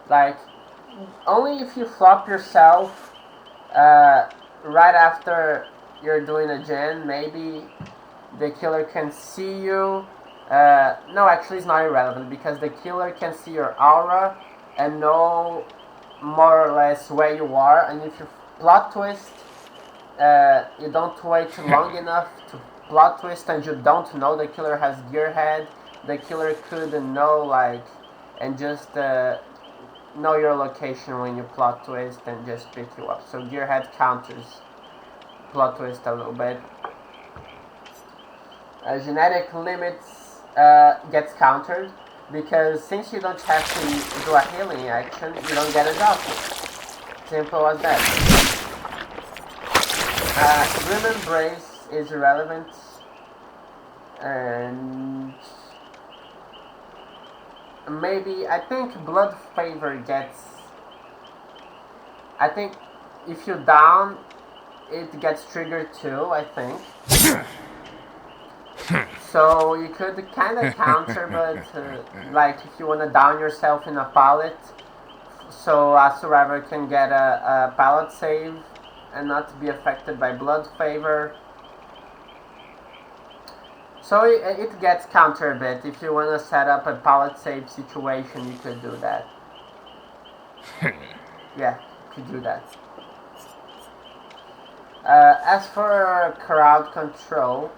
Like, only if you flop yourself right after you're doing a gen, maybe the killer can see you. No, actually it's not irrelevant, because the killer can see your aura and know more or less where you are, and if you plot twist, you don't wait long enough to plot twist and you don't know the killer has gearhead, the killer could know, and just know your location when you plot twist and just pick you up. So gearhead counters plot twist a little bit. Genetic limits gets countered, because since you don't have to do a healing action, you don't get adopted. Simple as that. Grim Embrace is irrelevant, and maybe, I think Blood Favor gets, I think if you down it gets triggered too, I think. So you could kind of counter, but like if you want to down yourself in a pallet, so a survivor can get a pallet save and not be affected by blood favor. So it gets counter a bit. If you want to set up a pallet save situation, you could do that. Yeah, you could do that. As for crowd control,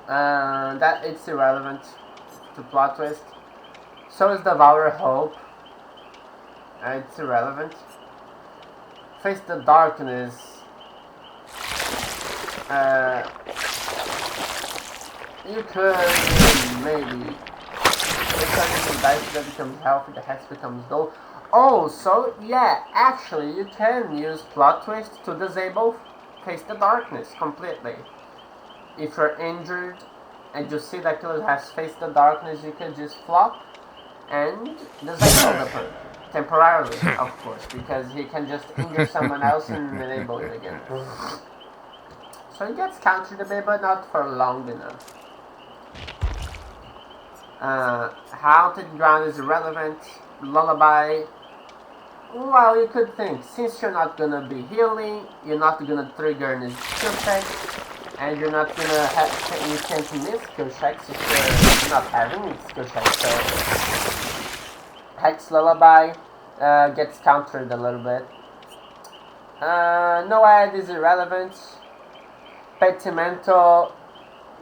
that it's irrelevant to plot twist. So is Devour Hope. It's irrelevant. Face the Darkness. You could maybe. The dice that becomes healthy, the hex becomes dull. Oh, so yeah, actually you can use plot twist to disable Face the Darkness completely. If you're injured and you see that killer has Face the Darkness, you can just flop and disable the perk. Temporarily, of course, because he can just injure someone else and enable it again. So it gets countered a bit, but not for long enough. Haunted Ground is irrelevant. Lullaby. Well, you could think, since you're not gonna be healing, you're not gonna trigger any skill checks, and you're not gonna have, you can't miss skill checks if you're not having skill checks, so Hex Lullaby gets countered a little bit. No ad is irrelevant. Petimento,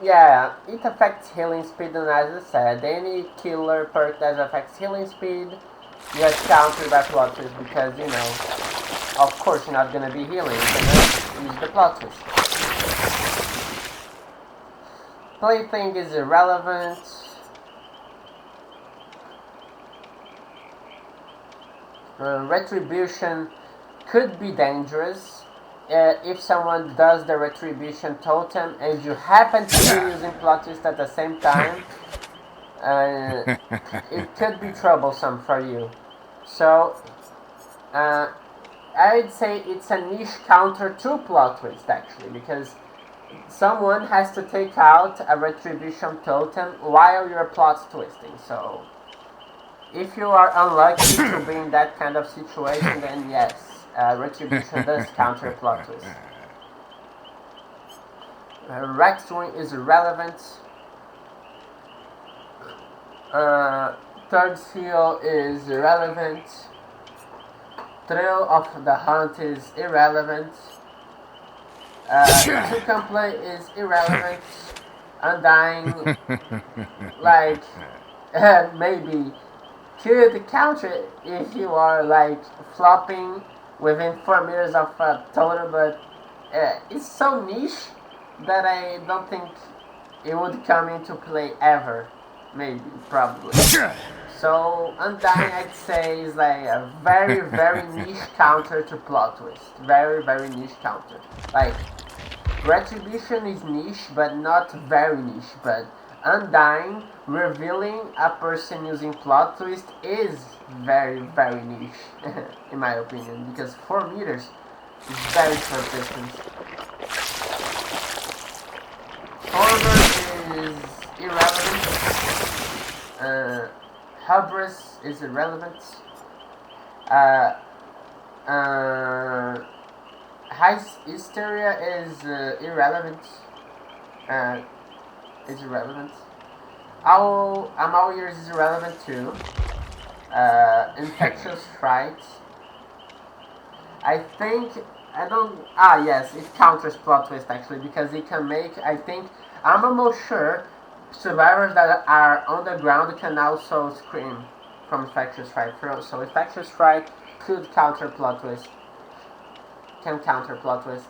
yeah, it affects healing speed, and as I said, any killer perk that affects healing speed gets countered by plot twist because, you know, of course you're not gonna be healing, you're gonna use the plot twist. Plaything is irrelevant. Retribution could be dangerous if someone does the retribution totem and you happen to be using plot twist at the same time. It could be troublesome for you. So I'd say it's a niche counter to plot twist actually, because someone has to take out a retribution totem while you're plot twisting. So if you are unlucky to be in that kind of situation, then yes, retribution does counter plot twist. Rex Wing is irrelevant. Third Seal is irrelevant. Thrill of the Hunt is irrelevant. To Complete is irrelevant. Undying, like, maybe could counter if you are like flopping within 4 meters of a totem, but it's so niche that I don't think it would come into play ever. Maybe, probably. So Undying, I'd say, is like a very, very niche counter to plot twist. Very, very niche counter. Like, Retribution is niche, but not very niche. But Undying, revealing a person using plot twist is very, very niche, in my opinion, because 4 meters is very short distance. Forward is irrelevant. Hubris is irrelevant. High Hysteria is irrelevant. Is irrelevant. I'm All Ears is irrelevant too. Infectious Fright. I think yes, it counters plot twist actually, because it can make, I'm almost sure survivors that are on the ground can also scream from Infectious Fright. So Infectious Fright could counter plot twist. Can counter plot twist.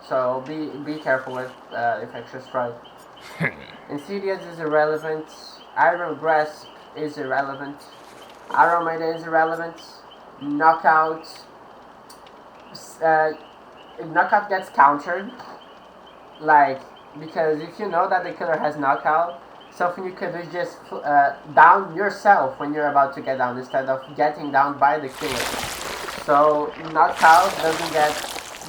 So be careful with Infectious Fright. Insidious is irrelevant. Iron Grasp is irrelevant. Iron Maiden is irrelevant. Knockout. Knockout gets countered. Like, because if you know that the killer has knockout, something you could do is just down yourself when you're about to get down instead of getting down by the killer. So knockout doesn't get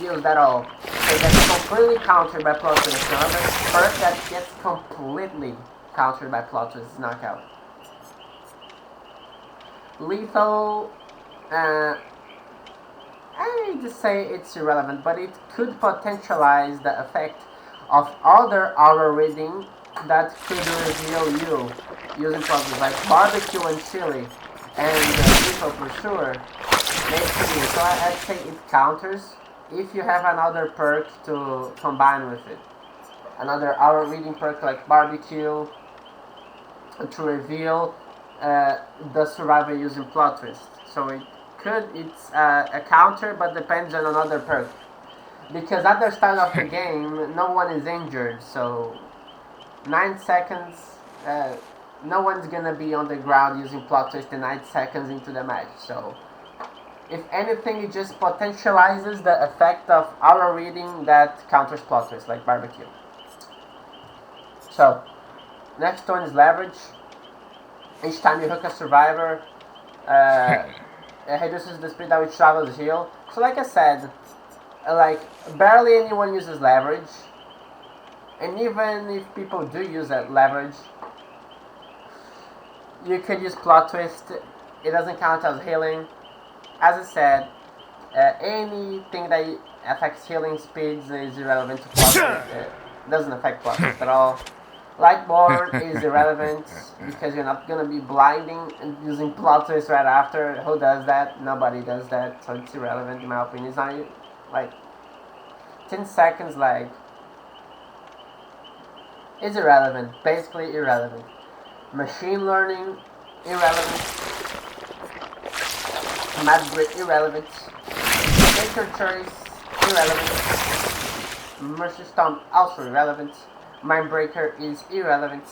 used at all. So it gets completely countered by plot twist. Another perk that gets completely countered by plot twist is knockout. Lethal, I hate to say it's irrelevant, but it could potentialize the effect of other aura reading that could reveal you using plugins like barbecue and chili and lethal pursuer. Basically, so I'd say it counters if you have another perk to combine with it. Another aura reading perk like barbecue to reveal the survivor using plot twist. So it's a counter, but depends on another perk. Because at the start of the game, no one is injured, so 9 seconds, no one's gonna be on the ground using plot twist in 9 seconds into the match. So if anything, it just potentializes the effect of aura reading that counters plot twist, like barbecue. So next one is leverage. Each time you hook a survivor, it reduces the speed at which travels heal. So like I said, like barely anyone uses leverage, and even if people do use that leverage, you could use plot twist. It doesn't count as healing. As I said, anything that affects healing speeds is irrelevant to plot twist. It doesn't affect plot twist at all. Lightboard is irrelevant because you're not gonna be blinding and using plot twist right after. Who does that? Nobody does that, so it's irrelevant in my opinion. It's not like 10 seconds, like is irrelevant, basically irrelevant. Machine learning, irrelevant. Mad grid, irrelevant. Nature choice, irrelevant. Mercy Storm, also irrelevant. Mindbreaker is irrelevant.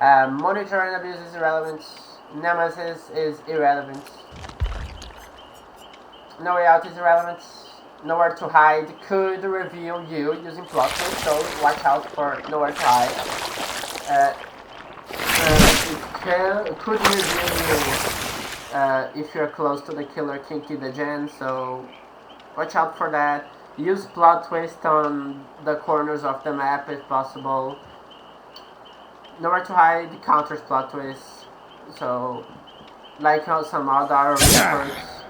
Monitor and Abuse is irrelevant. Nemesis is irrelevant. No Way Out is irrelevant. Nowhere to Hide could reveal you using plot twist, so watch out for Nowhere to Hide. It could reveal you if you're close to the killer Kinky the Gen, so watch out for that. Use plot twist on the corners of the map if possible. Nowhere to Hide counters plot twist, so like how some other reports,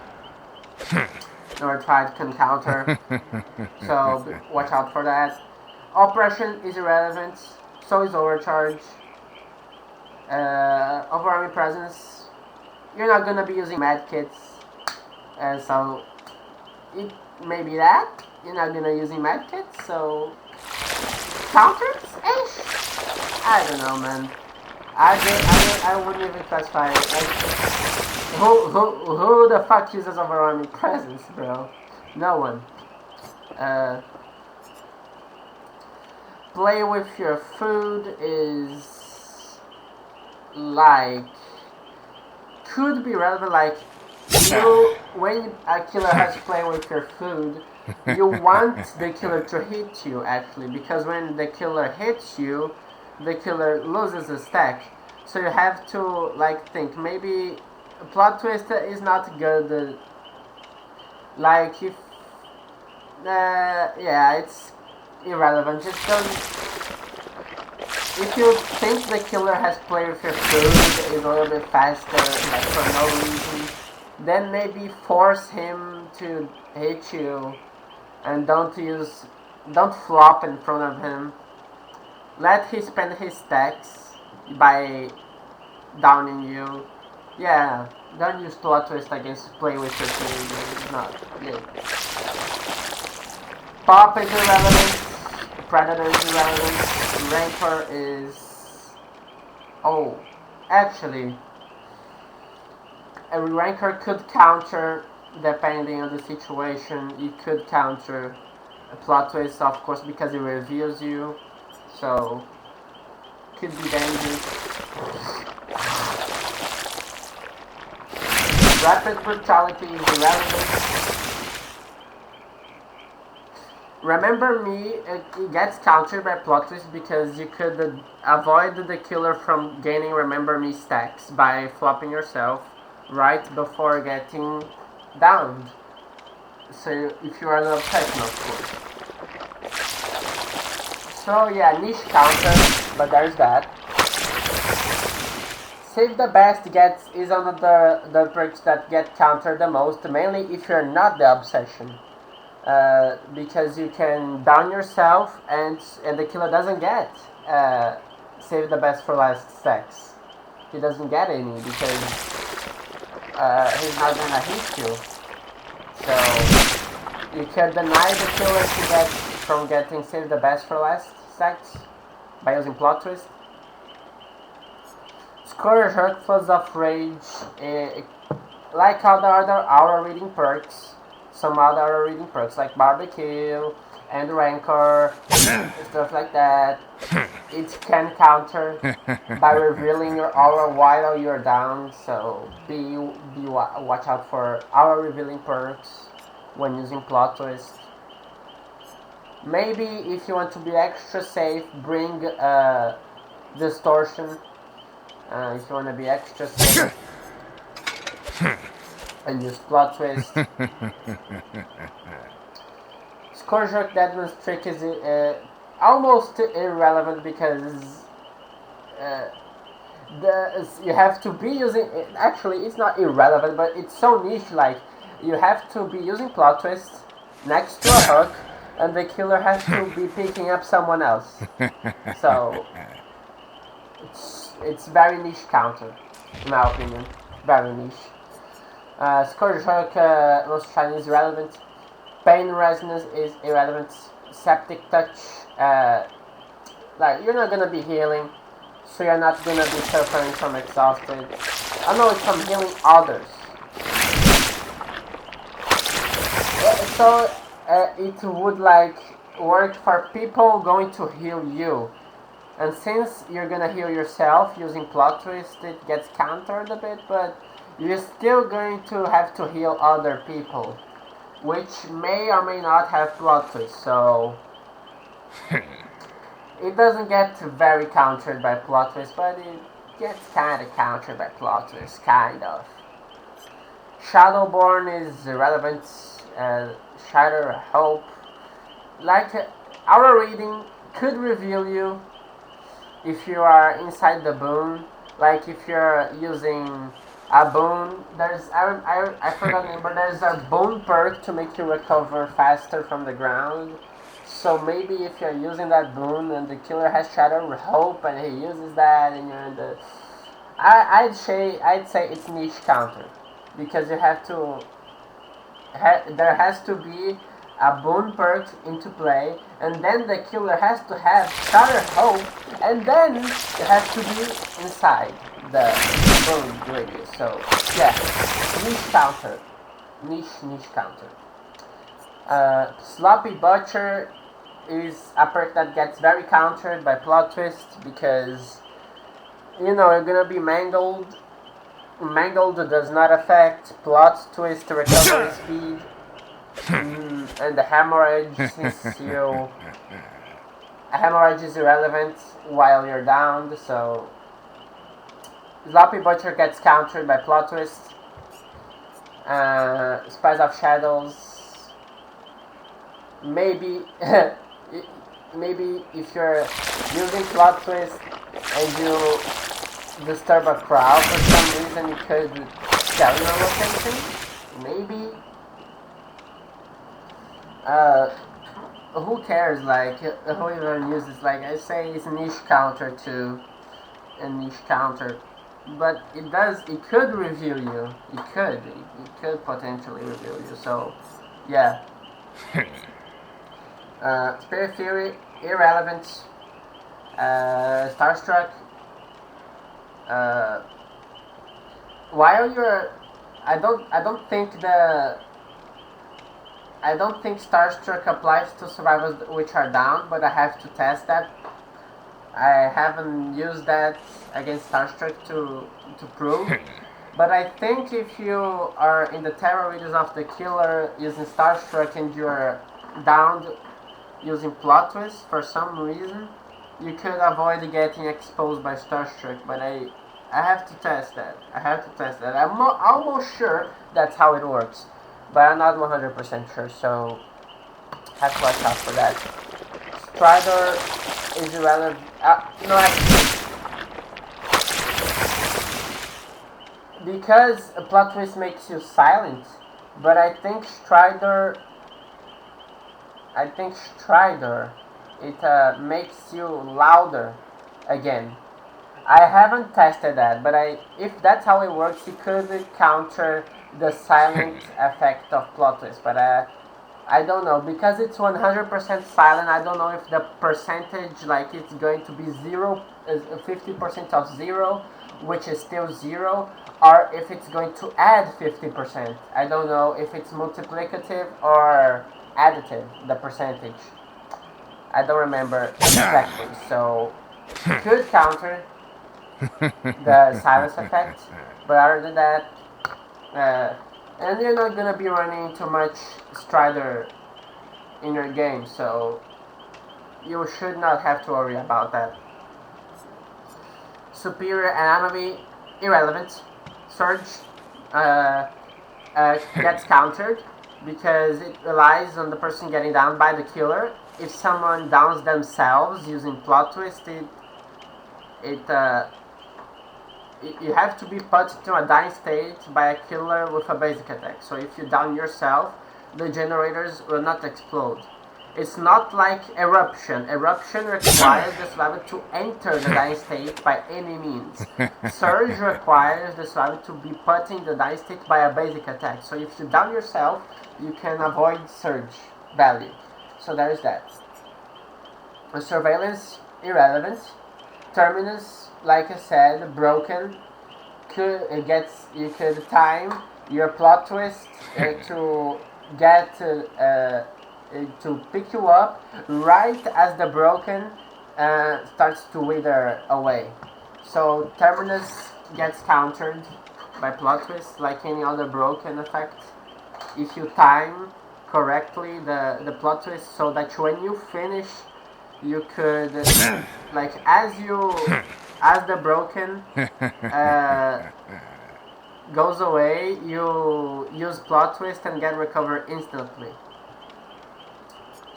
Nowhere to Hide can counter, so watch out for that. Oppression is irrelevant, so is Overcharge. Overwhelming Presence, you're not gonna be using medkits, so it may be that. You're not gonna using medkits, so counters-ish? I don't know, man. I wouldn't even classify it. Like, who the fuck uses overwhelming presence, bro? No one. Play with your food is like could be relevant. Like you, when a killer has to play with your food, you want the killer to hit you actually, because when the killer hits you, the killer loses a stack. So you have to like think maybe plot twist is not good. Like if yeah, it's irrelevant. Just don't. If you think the killer has played with your food is a little bit faster, like for no reason, then maybe force him to hit you, and don't flop in front of him. Let him spend his stacks by downing you. Yeah, don't use plot twist against play with your food. It's not good. Pop is irrelevant. Predator is irrelevant. Rancor is... Oh, actually, a Rancor could counter, depending on the situation. It could counter a plot twist, of course, because it reveals you. So, could be dangerous. Rapid brutality is irrelevant. Remember Me, it gets countered by plot twist because you could avoid the killer from gaining Remember Me stacks by flopping yourself right before getting downed. So if you are an obsession, of course. So yeah, niche counter, but there's that. Save the best is one of the perks that get countered the most, mainly if you're not the obsession. Because you can down yourself and the killer doesn't get save the best for last stacks. He doesn't get any because he's not gonna hit you. So you can deny the killer from getting save the best for last stacks by using plot twist. Scourge Hurt Floods of Rage, like other aura reading perks, some other aura reading perks like Barbecue and Rancor, stuff like that. It can counter by revealing your aura while you're down, so watch out for aura revealing perks when using plot twist. Maybe if you want to be extra safe, bring distortion. If you want to be extra safe and use plot twist. Scourge Deadman's trick is almost irrelevant because you have to be using it. Actually, it's not irrelevant, but it's so niche. Like you have to be using plot twist next to a hook, and the killer has to be picking up someone else. So it's very niche counter, in my opinion. Very niche. Scourge Hook most shiny is irrelevant. Pain Resonance is irrelevant. Septic Touch, like you're not gonna be healing, so you're not gonna be suffering from exhausted. I know it's from healing others. So it would like work for people going to heal you. And since you're gonna heal yourself using plot twist, it gets countered a bit, but you're still going to have to heal other people, which may or may not have plot twist, so it doesn't get very countered by plot twist, but it gets kinda countered by plot twist, kind of. Shadowborn is irrelevant, Shatter Hope. Like, our reading could reveal you if you are inside the boon. Like if you're using a boon, I forgot the name, but there's a boon perk to make you recover faster from the ground. So maybe if you're using that boon and the killer has Shadow Hope and he uses that and you're in the... I'd say it's niche counter. Because you have to... there has to be a boon perk into play, and then the killer has to have Shatter Hope, and then it has to be inside the boon radius. So yeah, niche counter, niche counter. Sloppy Butcher is a perk that gets very countered by plot twist because you're gonna be mangled. Mangled does not affect plot twist recovery speed. And the hemorrhage, since a hemorrhage is irrelevant while you're downed, so Sloppy Butcher gets countered by plot twist. Spies of Shadows, maybe maybe if you're using plot twist and you disturb a crowd for some reason, you could tell your location, maybe. Who cares, like, who even uses, like, I say it's a niche counter too, a niche counter, but it could reveal you, it could potentially reveal you, so, yeah. Spirit Fury, irrelevant. Starstruck, while you're, I don't think Starstruck applies to survivors which are down, but I have to test that. I haven't used that against Starstruck to prove. But I think if you are in the terror radius of the killer using Starstruck and you're downed using plot twist for some reason, you could avoid getting exposed by Starstruck. But I have to test that. I'm almost sure that's how it works. but I'm not 100% sure, so have to watch out for that. Strider is irrelevant. No, actually, because a plot twist makes you silent, but I think Strider, it makes you louder again. I haven't tested that, but if that's how it works, it could counter the silent effect of plot twist. But I don't know because it's 100% silent. I don't know if the percentage, like it's going to be 50% of zero, which is still zero, or if it's going to add 50%. I don't know if it's multiplicative or additive, the percentage. I don't remember exactly, so it could counter the silence effect, but other than that, and you're not gonna be running too much Strider in your game, so you should not have to worry about that. Superior anatomy, irrelevant. Surge gets countered because it relies on the person getting down by the killer. If someone downs themselves using plot twist, you have to be put to a dying state by a killer with a basic attack. So if you down yourself, the generators will not explode. It's not like eruption. Eruption requires the survivor to enter the dying state by any means. Surge requires the survivor to be put in the dying state by a basic attack. So if you down yourself, you can avoid surge value. So there is that. Surveillance, irrelevant. Terminus, like I said, broken. You could time your plot twist to get to pick you up right as the broken starts to wither away. So Terminus gets countered by plot twist like any other broken effect. If you time correctly the plot twist so that when you finish you could like as the broken goes away, you use plot twist and get recovered instantly.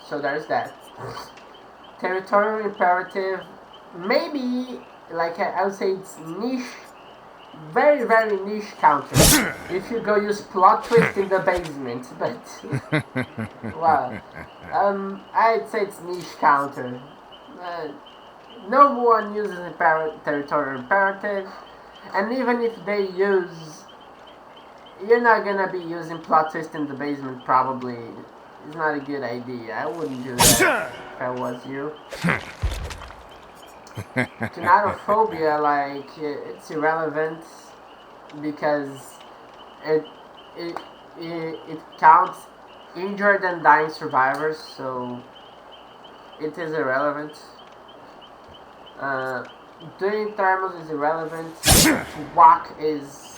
So there's that. Territorial imperative, maybe like I would say it's niche, very very niche counter. If you go use plot twist in the basement, but wow, I'd say it's niche counter. No one uses territorial imperative, and even if they use, you're not gonna be using plot twist in the basement probably. It's not a good idea. I wouldn't do that if I was you. Kinatophobia, like, it's irrelevant because it counts injured and dying survivors, so it is irrelevant. Doing thermals is irrelevant. Whack is...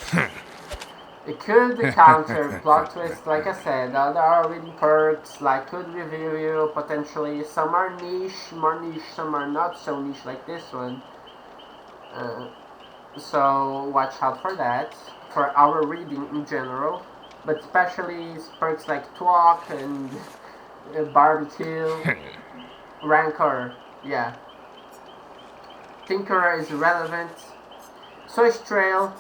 It could counter plot twist, like I said. There are reading perks, like could review you potentially. Some are niche, more niche, some are not so niche like this one. So watch out for that, for our reading in general. But especially perks like Twalk and Barbecue, Rancor, yeah. Tinkerer is relevant. Source Trail.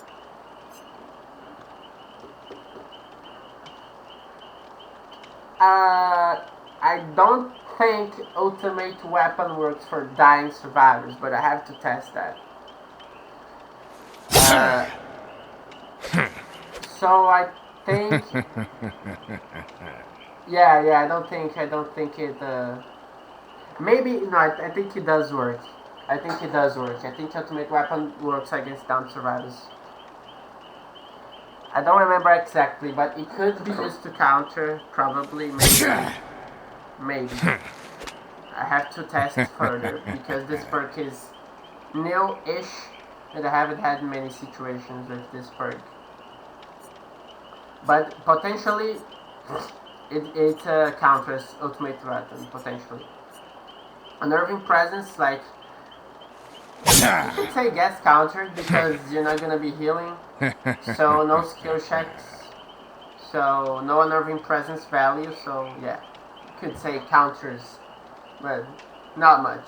I don't think Ultimate Weapon works for dying survivors, but I have to test that. So I think, yeah, I don't think it. Maybe no, I think it does work. I think Ultimate Weapon works against down survivors. I don't remember exactly, but it could be used to counter, probably, maybe. I have to test further, because this perk is new-ish, and I haven't had many situations with this perk. But potentially, it counters Ultimate Weapon, potentially. Unnerving Presence, like, you could say gets countered because you're not gonna be healing, so no skill checks. so no unnerving presence value, so yeah, could say counters, but not much.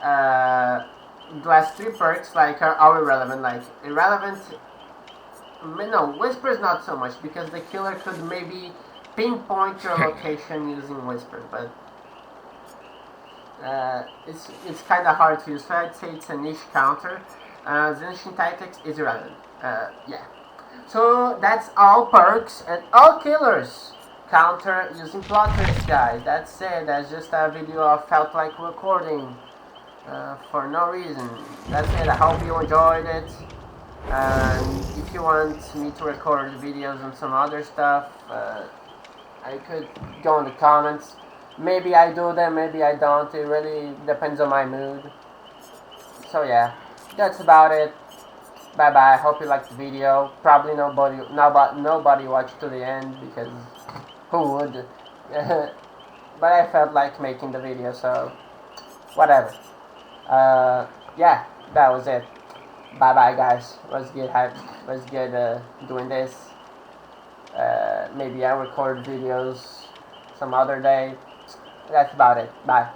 The last three perks like are all irrelevant, like irrelevant. No, Whisper's not so much because the killer could maybe pinpoint your location using Whisper, but it's kind of hard to use. So I'd say it's a niche counter. Zenithin Tactics is irrelevant. Yeah. So that's all perks and all killers. Counter using plot twist, guys. That's it. That's just a video I felt like recording for no reason. That's it. I hope you enjoyed it. And if you want me to record videos on some other stuff, I could go in the comments. Maybe I do them, maybe I don't. It really depends on my mood. So yeah, that's about it. Bye bye. Hope you liked the video. Probably nobody watched to the end because who would? But I felt like making the video, so whatever. Yeah, that was it. Bye bye, guys. Was good. Was good doing this. Maybe I record videos some other day. That's about it. Bye.